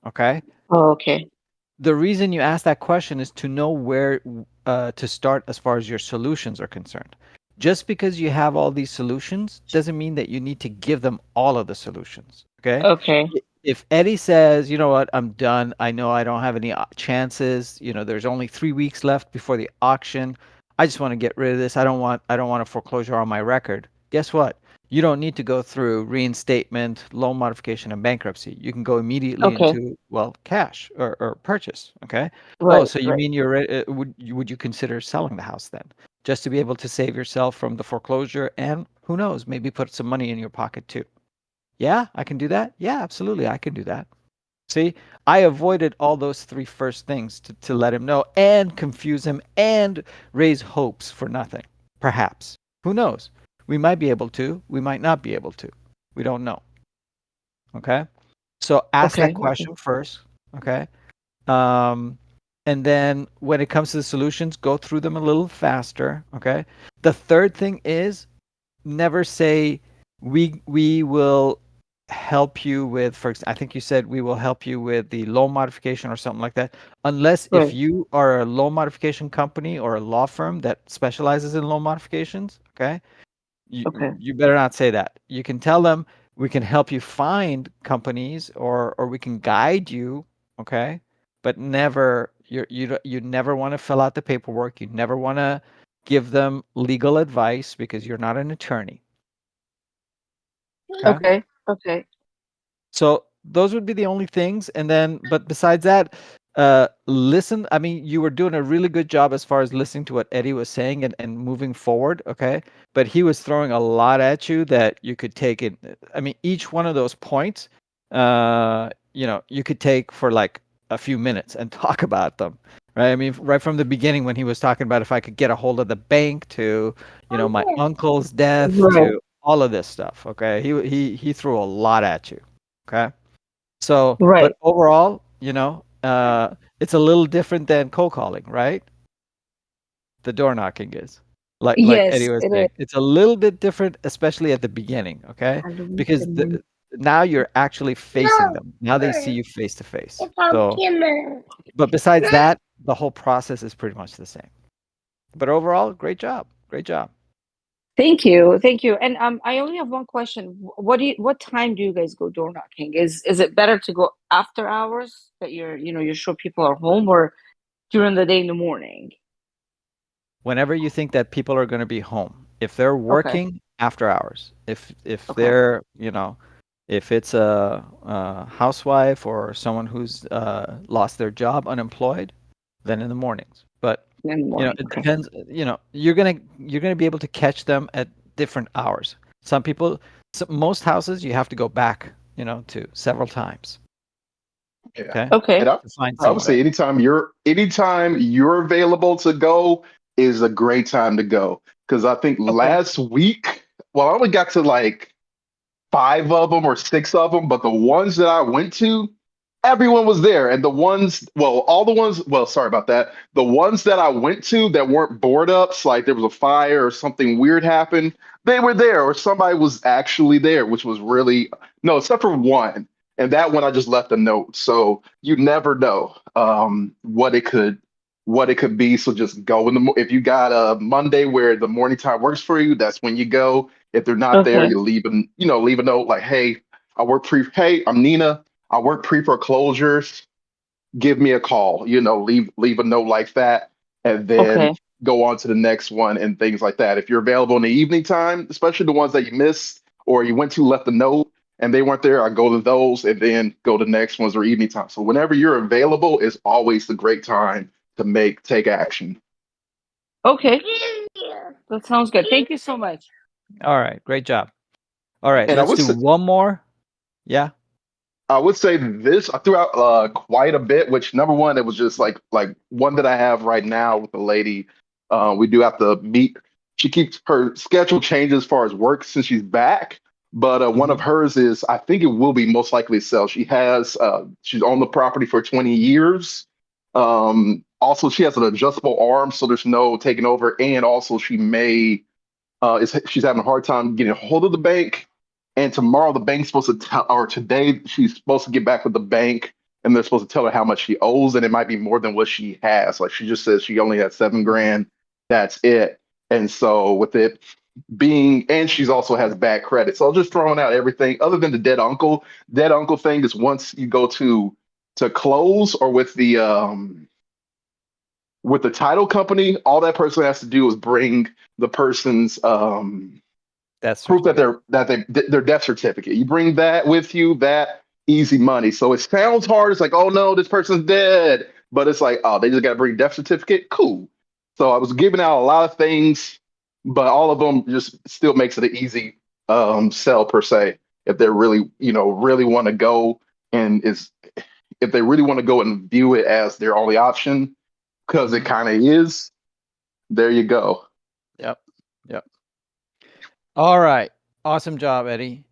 S1: Okay.
S5: Oh, okay.
S1: The reason you ask that question is to know where to start as far as your solutions are concerned. Just because you have all these solutions doesn't mean that you need to give them all of the solutions. Okay.
S5: Okay.
S1: If Eddie says, you know what, I'm done. I know I don't have any chances. There's only 3 weeks left before the auction. I just want to get rid of this. I don't want a foreclosure on my record. Guess what? You don't need to go through reinstatement, loan modification, and bankruptcy. You can go immediately
S5: Okay.
S1: into, well, cash or purchase. Okay. Oh,
S5: Right.
S1: so you
S5: Right.
S1: mean you're would you consider selling the house then, just to be able to save yourself from the foreclosure and who knows, maybe put some money in your pocket too? Yeah, I can do that. Yeah, absolutely, I can do that. See, I avoided all those three first things to let him know and confuse him and raise hopes for nothing. Perhaps. Who knows? We might be able to. We might not be able to. We don't know. Okay? So ask that
S5: Okay. Okay.
S1: question first. Okay? Um, and then when it comes to the solutions, go through them a little faster. Okay? The third thing is never say we will help you with, I think you said we will help you with the loan modification or something like that, unless if
S5: Right.
S1: you are a loan modification company or a law firm that specializes in loan modifications. Okay, you
S5: Okay.
S1: you better not say that. You can tell them we can help you find companies or we can guide you. Okay, but never you never want to fill out the paperwork. You never want to give them legal advice because you're not an attorney. Okay.
S5: Okay. Okay.
S1: So those would be the only things. And then, but besides that, listen. I mean, you were doing a really good job as far as listening to what Eddie was saying and moving forward. Okay. But he was throwing a lot at you that you could take it. I mean, each one of those points, you could take for like a few minutes and talk about them. Right. I mean, right from the beginning when he was talking about if I could get a hold of the bank to, my uncle's death
S5: Right.
S1: to all of this stuff. Okay. He threw a lot at you. Okay. So,
S5: Right.
S1: but overall, it's a little different than cold calling, right? The door knocking is like Eddie
S5: Yes,
S1: was
S5: it is.
S1: saying. It's a little bit different, especially at the beginning, okay?
S5: I don't
S1: Because
S5: remember.
S1: now you're actually facing them. Now they see you face to face. So, but besides that, the whole process is pretty much the same. But overall, great job. Great job.
S5: Thank you, thank you. And I only have one question. What time do you guys go door knocking? Is it better to go after hours that you're sure people are home, or during the day in the morning?
S1: Whenever you think that people are going to be home, if they're
S5: Okay,
S1: working after hours, if
S5: okay,
S1: they're, if it's a housewife or someone who's lost their job, unemployed, then in the mornings. But
S5: in the morning.
S1: it
S5: Okay,
S1: depends. You're gonna be able to catch them at different hours. Some people, most houses, you have to go back, to several times.
S6: Yeah.
S1: Okay,
S6: And
S5: okay,
S1: to find
S6: I would
S1: someone.
S6: say anytime you're available to go is a great time to go. Because I think
S5: okay,
S6: last week, well, I only got to like five of them or six of them, but the ones that I went to, everyone was there. And the ones, well, all the ones, well, sorry about that. The ones that I went to that weren't board ups, like there was a fire or something weird happened, they were there, or somebody was actually there, which was really, no, except for one. And that one I just left a note. So you never know what it could be. So just go in if you got a Monday where the morning time works for you, that's when you go. If they're not there,
S5: okay,
S6: you leave a note like, hey, hey, I'm Nina. I work pre-foreclosures. Give me a call. Leave a note like that, and then
S5: okay,
S6: go on to the next one and things like that. If you're available in the evening time, especially the ones that you missed or you went to left a note and they weren't there, I go to those and then go to the next ones or evening time. So whenever you're available is always the great time to take action.
S5: okay. That sounds good. Thank you so much.
S1: All right, great job. All right,
S6: And I
S1: let's
S6: would
S1: do
S6: say,
S1: one more. Yeah.
S6: I would say this I threw out quite a bit. Which number one, it was just like one that I have right now with the lady. We do have to meet. She keeps her schedule changes as far as work since she's back. But one of
S1: Hmm.
S6: hers is I think it will be most likely to sell. She's owned the property for 20 years. Also, she has an adjustable arm, so there's no taking over. And also, she's having a hard time getting a hold of the bank. And tomorrow the bank's supposed to tell, or today she's supposed to get back with the bank, and they're supposed to tell her how much she owes, and it might be more than what she has. Like she just says she only has 7 grand. That's it. And so with it and she's also has bad credit. So just throwing out everything other than the dead uncle. Dead uncle thing is once you go to close or with the title company, all that person has to do is bring the person's
S1: That's
S6: proof that
S1: certificate.
S6: their death certificate. You bring that with you, that easy money. So it sounds hard. It's like, oh no, this person's dead. But it's like, oh, they just got to bring death certificate. Cool. So I was giving out a lot of things, but all of them just still makes it an easy sell per se. If they really want to go and is if they really want to go and view it as their only option, because it
S1: Hmm.
S6: kind of is. There you go.
S1: Yep. Yep. All right. Awesome job, Eddie.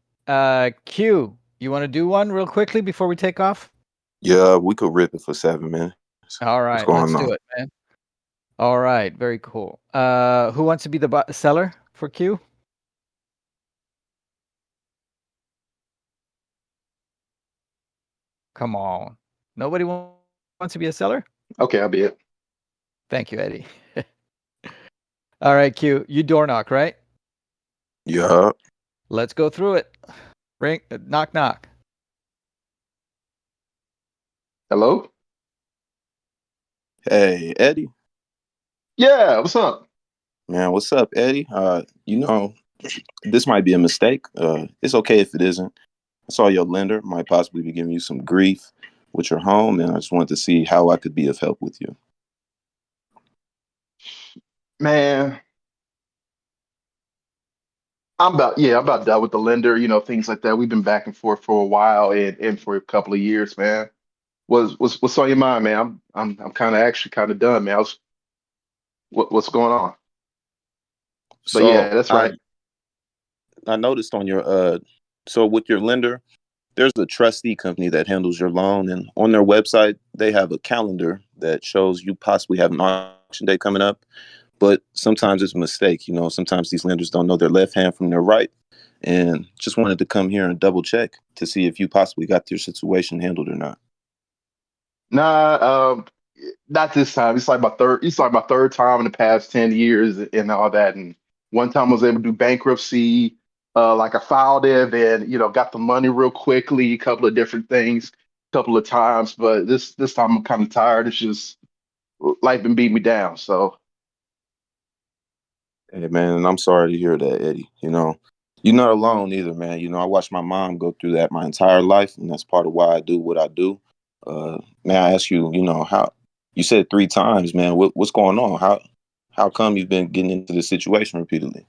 S1: Q, you want to do one real quickly before we take off?
S7: Yeah, we could rip it for 7 minutes.
S1: All
S7: What's
S1: right, let's
S7: going
S1: do
S7: on?
S1: it, man. All right, very cool. Who wants to be the seller for Q? Come on. Nobody wants to be a seller?
S6: Okay, I'll be it.
S1: Thank you, Eddie. All right, Q, you door knock, right?
S7: Yeah.
S1: Let's go through it. Ring, knock, knock.
S6: Hello?
S7: Hey, Eddie.
S6: Yeah, what's up?
S7: Man, what's up, Eddie? This might be a mistake. It's okay if it isn't. I saw your lender might possibly be giving you some grief with your home, and I just wanted to see how I could be of help with you.
S6: Man, I'm about done with the lender, things like that. We've been back and forth for a while and for a couple of years, man. What's on your mind, man? I'm kind of done, man. What's going on? But
S7: So
S6: yeah, that's
S7: I
S6: right.
S7: I noticed on your so with your lender, there's a trustee company that handles your loan, and on their website they have a calendar that shows you possibly have an auction day coming up. But sometimes it's a mistake. Sometimes these lenders don't know their left hand from their right, and just wanted to come here and double check to see if you possibly got your situation handled or not.
S6: Nah, not this time. It's like my third time in the past 10 years and all that. And one time I was able to do bankruptcy. Like I filed it and got the money real quickly, a couple of different things, a couple of times. But this time I'm kind of tired. It's just life been beating me down. So
S7: Hey, man, and I'm sorry to hear that, Eddie. You're not alone either, man. I watched my mom go through that my entire life, and that's part of why I do what I do. May I ask you, how you said 3 times, man? What's going on? How come you've been getting into this situation repeatedly?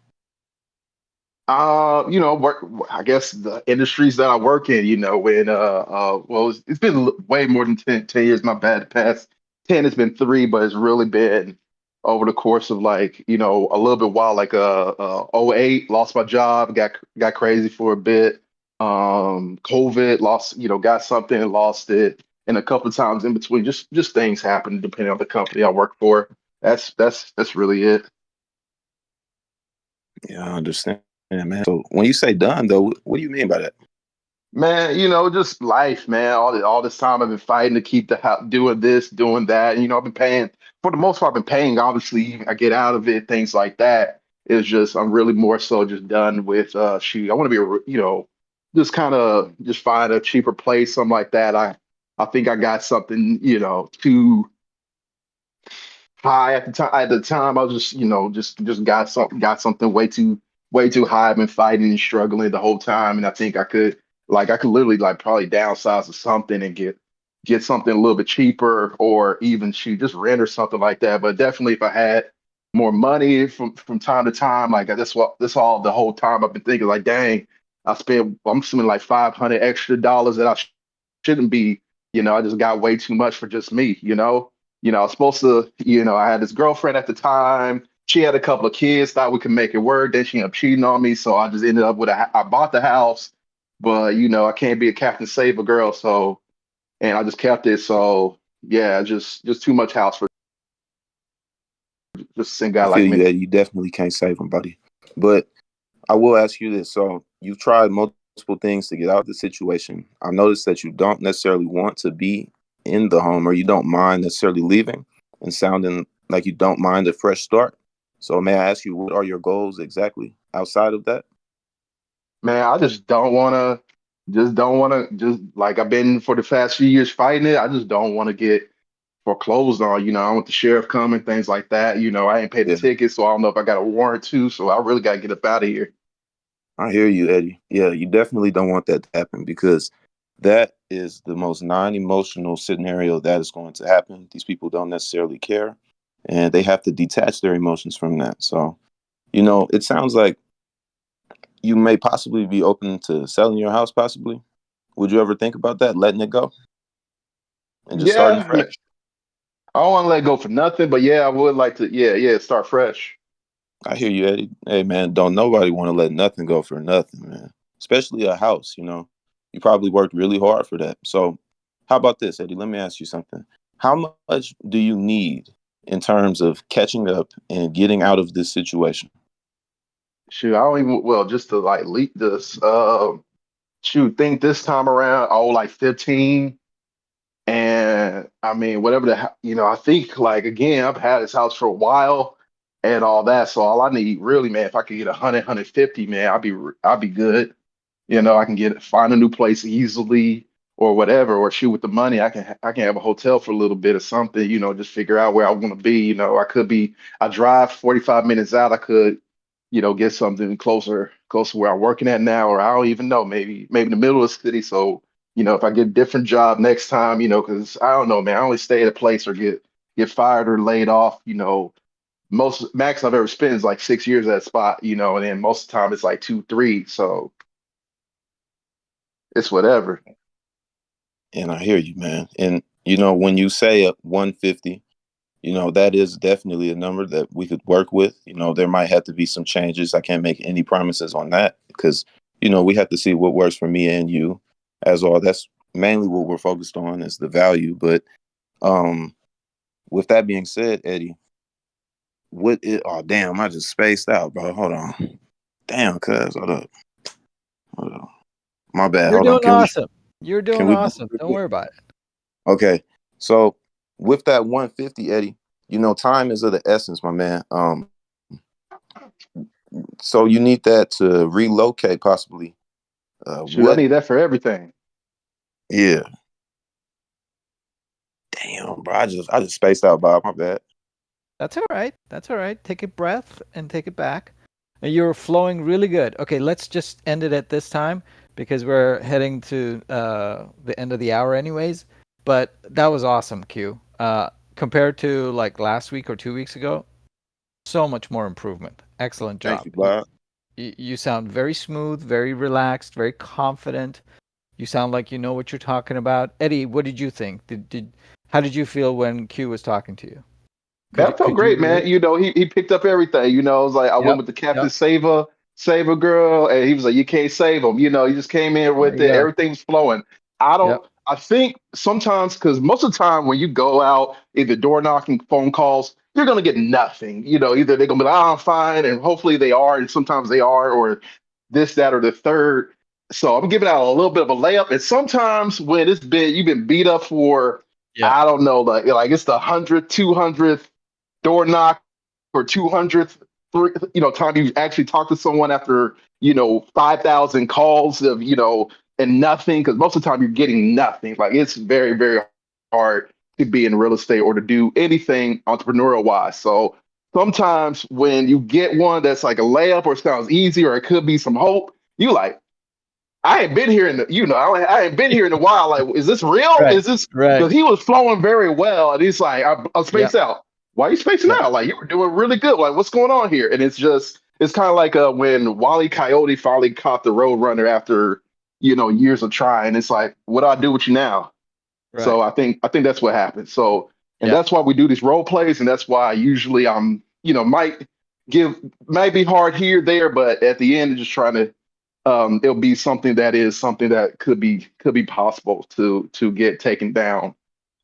S6: work. I guess the industries that I work in, well, it's been way more than 10 years. My bad. The past 10, it's been 3, but it's really been over the course of like, a little bit while, like '08, lost my job, got crazy for a bit. COVID, lost, got something and lost it, and a couple of times in between, just things happen depending on the company I work for. That's really it.
S7: Yeah, I understand, man. So when you say done, though, what do you mean by that?
S6: Man, just life, man. All this time I've been fighting to keep the house, doing this, doing that. And, I've been paying for the most part. I've been paying. Obviously, I get out of it, things like that. It's just I'm really more so just done with shoot. I want to be, just kind of just find a cheaper place, something like that. I think I got something, too high at the time. At the time, I was just, just got something way too high. I've been fighting and struggling the whole time, and I think I could literally like probably downsize to something and get something a little bit cheaper, or even shoot just rent or something like that. But definitely, if I had more money from time to time, like that's all the whole time I've been thinking, like, dang, I'm spending like $500 extra that shouldn't be. I just got way too much for just me. I was supposed to, I had this girlfriend at the time. She had a couple of kids, thought we could make it work. Then she ended up cheating on me. So I just ended up with I bought the house, but I can't be a Captain Save a girl. So, and I just kept it. So yeah, just too much house for just a single
S7: I
S6: guy
S7: feel
S6: like
S7: you,
S6: me.
S7: Eddie. You definitely can't save them, buddy. But I will ask you this. So you've tried multiple things to get out of the situation. I noticed that you don't necessarily want to be in the home, or you don't mind necessarily leaving, and sounding like you don't mind a fresh start. So may I ask you, what are your goals exactly outside of that?
S6: Man, I just like I've been for the past few years fighting it. I just don't want to get foreclosed on. I want the sheriff coming, things like that. I ain't paid the
S7: Yeah,
S6: ticket, so I don't know if I got a warrant too. So I really got to get up out of here.
S7: I hear you, Eddie. Yeah, you definitely don't want that to happen, because that is the most non-emotional scenario that is going to happen. These people don't necessarily care, and they have to detach their emotions from that. So, it sounds like you may possibly be open to selling your house, possibly. Would you ever think about that, letting it go and just starting
S6: Yeah, I mean,
S7: fresh?
S6: I don't want to let go for nothing, but yeah, I would like to. Yeah, yeah, start fresh.
S7: I hear you, Eddie. Hey, man, don't nobody want to let nothing go for nothing, man. Especially a house, You probably worked really hard for that. So, how about this, Eddie? Let me ask you something. How much do you need in terms of catching up and getting out of this situation?
S6: Shoot, I don't even. Well, just to like leak this. Shoot, think this time around, I owe like 15. And I mean, whatever I think like again, I've had this house for a while and all that. So all I need really, man, if I could get 150, man, I'd be good. I can find a new place easily or whatever, or shoot with the money, I can have a hotel for a little bit or something, just figure out where I want to be. I drive 45 minutes out. I could, get something closer where I'm working at now, or I don't even know, maybe in the middle of the city. So, if I get a different job next time, because I don't know, man, I only stay at a place or get fired or laid off, most max I've ever spent is like 6 years at a spot, and then most of the time it's like 2, 3. So it's whatever.
S7: And I hear you, man. And, when you say 150, that is definitely a number that we could work with. There might have to be some changes. I can't make any promises on that because, we have to see what works for me and you as all. That's mainly what we're focused on, is the value. But um, with that being said, Eddie, oh, damn, I just spaced out, bro. Hold on. Damn, cuz, hold up. Hold on. My bad.
S1: You're
S7: Hold on.
S1: doing awesome. You're
S7: Can
S1: doing
S7: we,
S1: awesome. Don't worry about it.
S7: okay. So with that 150, Eddie, you know, time is of the essence, my man. So you need that to relocate possibly.
S6: Shoot, I
S7: What?
S6: need that for everything.
S7: Yeah. Damn, bro. I just spaced out, Bob. My bad.
S1: That's all right. That's all right. Take a breath and take it back. And you're flowing really good. Okay, let's just end it at this time because we're heading to the end of the hour anyways. But that was awesome, Q. Compared to like last week or 2 weeks ago, so much more improvement. Excellent
S7: Thank
S1: job.
S7: you, Bob.
S1: You sound very smooth, very relaxed, very confident. You sound like you know what you're talking about. Eddie, what did you think? How did you feel when Q was talking to you?
S6: That felt
S1: Could you
S6: great,
S1: relate?
S6: man. You know, he picked up everything. You know, it was like I went
S1: Yep.
S6: with the Captain
S1: Yep.
S6: Save a girl, and he was like, "You can't save him." You know, he just came in
S1: There
S6: with
S1: you
S6: it.
S1: go.
S6: Everything's flowing. I don't.
S1: Yep.
S6: I think sometimes because most of the time when you go out, either door knocking, phone calls, you're gonna get nothing. You know, either they're gonna be like, "Oh, I'm fine," and hopefully they are, and sometimes they are, or this, that, or the third. So I'm giving out a little bit of a layup. And sometimes when you've been beat up for,
S1: Yeah.
S6: I don't know, like it's the 100th, 200th door knock or 200th, time you actually talk to someone after, 5,000 calls of, and nothing, because most of the time you're getting nothing. Like it's very, very hard to be in real estate or to do anything entrepreneurial wise. So sometimes when you get one that's like a layup or sounds easy or it could be some hope, you like, I ain't been here I ain't been here in a while. Like, is this real?
S1: Right.
S6: Is this
S1: Right.
S6: because he was flowing very well, and he's like, I'm
S1: Yep.
S6: spaced out. Why are you spacing
S1: Yep.
S6: out? Like, you were doing really good. Like, what's going on here? And it's kind of like when Wally Coyote finally caught the Roadrunner after years of trying. It's like, what do I do with you now?
S1: Right.
S6: So I think that's what happened. So, and
S1: Yep.
S6: that's why we do these role plays, and that's why usually might be hard here, there, but at the end, just trying to it'll be something that could be possible to get taken down.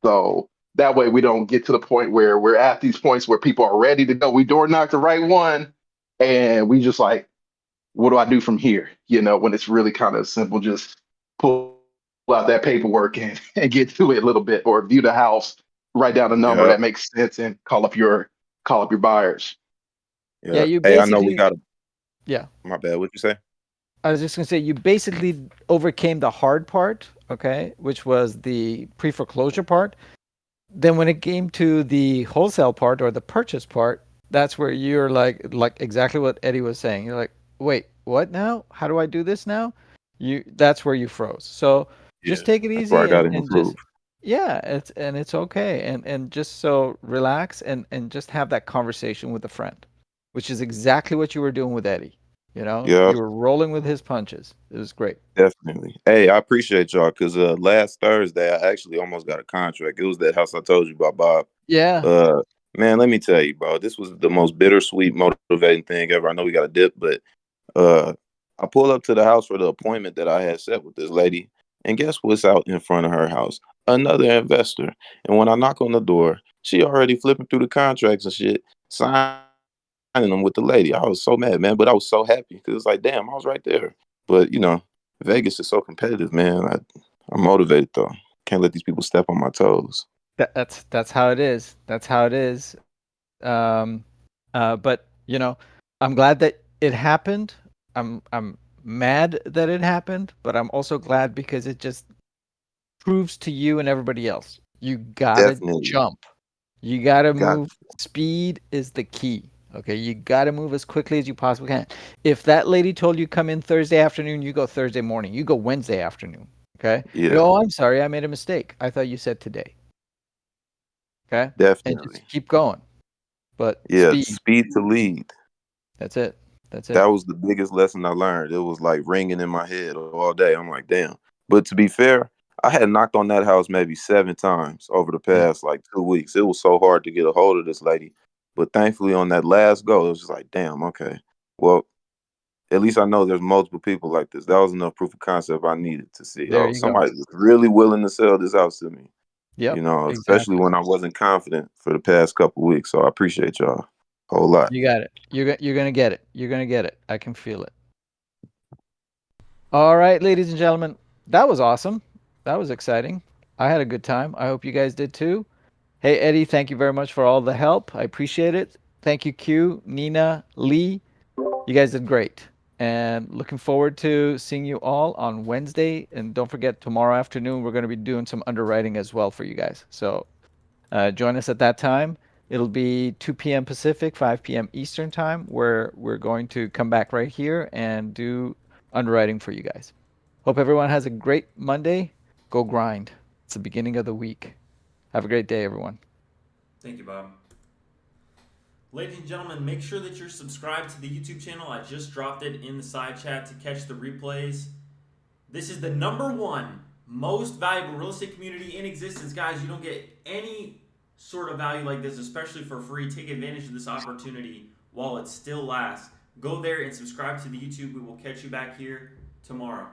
S6: So that way we don't get to the point where we're at these points where people are ready to go. We door knocked the right one, and we just like, what do I do from here? When it's really kind of simple, just pull out that paperwork and get to it a little bit, or view the house, write down a number
S7: Yeah.
S6: that makes sense, and call up your buyers.
S1: Yeah.
S7: Yeah.
S1: You
S7: Hey, I know we
S1: basically.
S7: got
S1: Yeah.
S7: my bad. What'd you say?
S1: I was just gonna say you basically overcame the hard part, okay, which was the pre-foreclosure part. Then when it came to the wholesale part or the purchase part, that's where you're like exactly what Eddie was saying. You're like, wait, what now? How do I do this now? That's where you froze. So
S7: Yeah.
S1: just take it
S7: That's where I
S1: easy
S7: got to
S1: and just
S7: improve.
S1: yeah, it's okay. And just so relax and just have that conversation with a friend, which is exactly what you were doing with Eddie.
S7: Yeah,
S1: You were rolling with his punches. It was great.
S7: definitely. Hey, I appreciate y'all because last Thursday I actually almost got a contract. It was that house I told you about, Bob.
S1: Yeah.
S7: Uh, man, let me tell you, bro, this was the most bittersweet, motivating thing ever. I know we got a dip, but uh, I pulled up to the house for the appointment that I had set with this lady, and guess what's out in front of her house? Another investor. And when I knock on the door, she already flipping through the contracts and shit, signing them with the lady. I was so mad, man, but I was so happy because it's like, damn, I was right there. But Vegas is so competitive, man. I'm motivated though. Can't let these people step on my toes.
S1: That's how it is. That's how it is. Um, but I'm glad that it happened. I'm mad that it happened, but I'm also glad because it just proves to you and everybody else you gotta
S7: Definitely
S1: jump. You gotta
S7: got.
S1: move. Speed is the key. Okay, you gotta move as quickly as you possibly can. If that lady told you come in Thursday afternoon, you go Thursday morning. You go Wednesday afternoon. Okay. You
S7: Yeah,
S1: go, oh, I'm sorry, I made a mistake. I thought you said today. Okay, and just
S7: definitely.
S1: keep going. But
S7: Yeah,
S1: speed.
S7: speed to lead.
S1: That's it. That's
S7: That
S1: it.
S7: was the biggest lesson I learned. It was like ringing in my head all day. I'm like, damn. But to be fair, I had knocked on that house maybe 7 times over the
S1: Yeah.
S7: past like 2 weeks. It was so hard to get a hold of this lady. But thankfully, on that last go, it was just like, damn, okay. Well, at least I know there's multiple people like this. That was enough proof of concept I needed to see.
S1: There
S7: Oh,
S1: you go.
S7: somebody was really willing to sell this house to me.
S1: Yep.
S7: Especially
S1: Exactly.
S7: when I wasn't confident for the past couple weeks. So I appreciate y'all a whole lot.
S1: You got it. You're gonna get it. You're gonna get it. I can feel it. All right, ladies and gentlemen, that was awesome. That was exciting. I had a good time. I hope you guys did too. Hey, Eddie, thank you very much for all the help. I appreciate it. Thank you, Q, Nina, Lee. You guys did great. And looking forward to seeing you all on Wednesday. And don't forget, tomorrow afternoon, we're going to be doing some underwriting as well for you guys. So join us at that time. It'll be 2 p.m. Pacific, 5 p.m. Eastern time, where we're going to come back right here and do underwriting for you guys. Hope everyone has a great Monday. Go grind. It's the beginning of the week. Have a great day, everyone.
S2: Thank you, Bob. Ladies and gentlemen, make sure that you're subscribed to the YouTube channel. I just dropped it in the side chat to catch the replays. This is the #1 most valuable real estate community in existence. Guys, you don't get any sort of value like this, especially for free. Take advantage of this opportunity while it still lasts. Go there and subscribe to the YouTube. We will catch you back here tomorrow.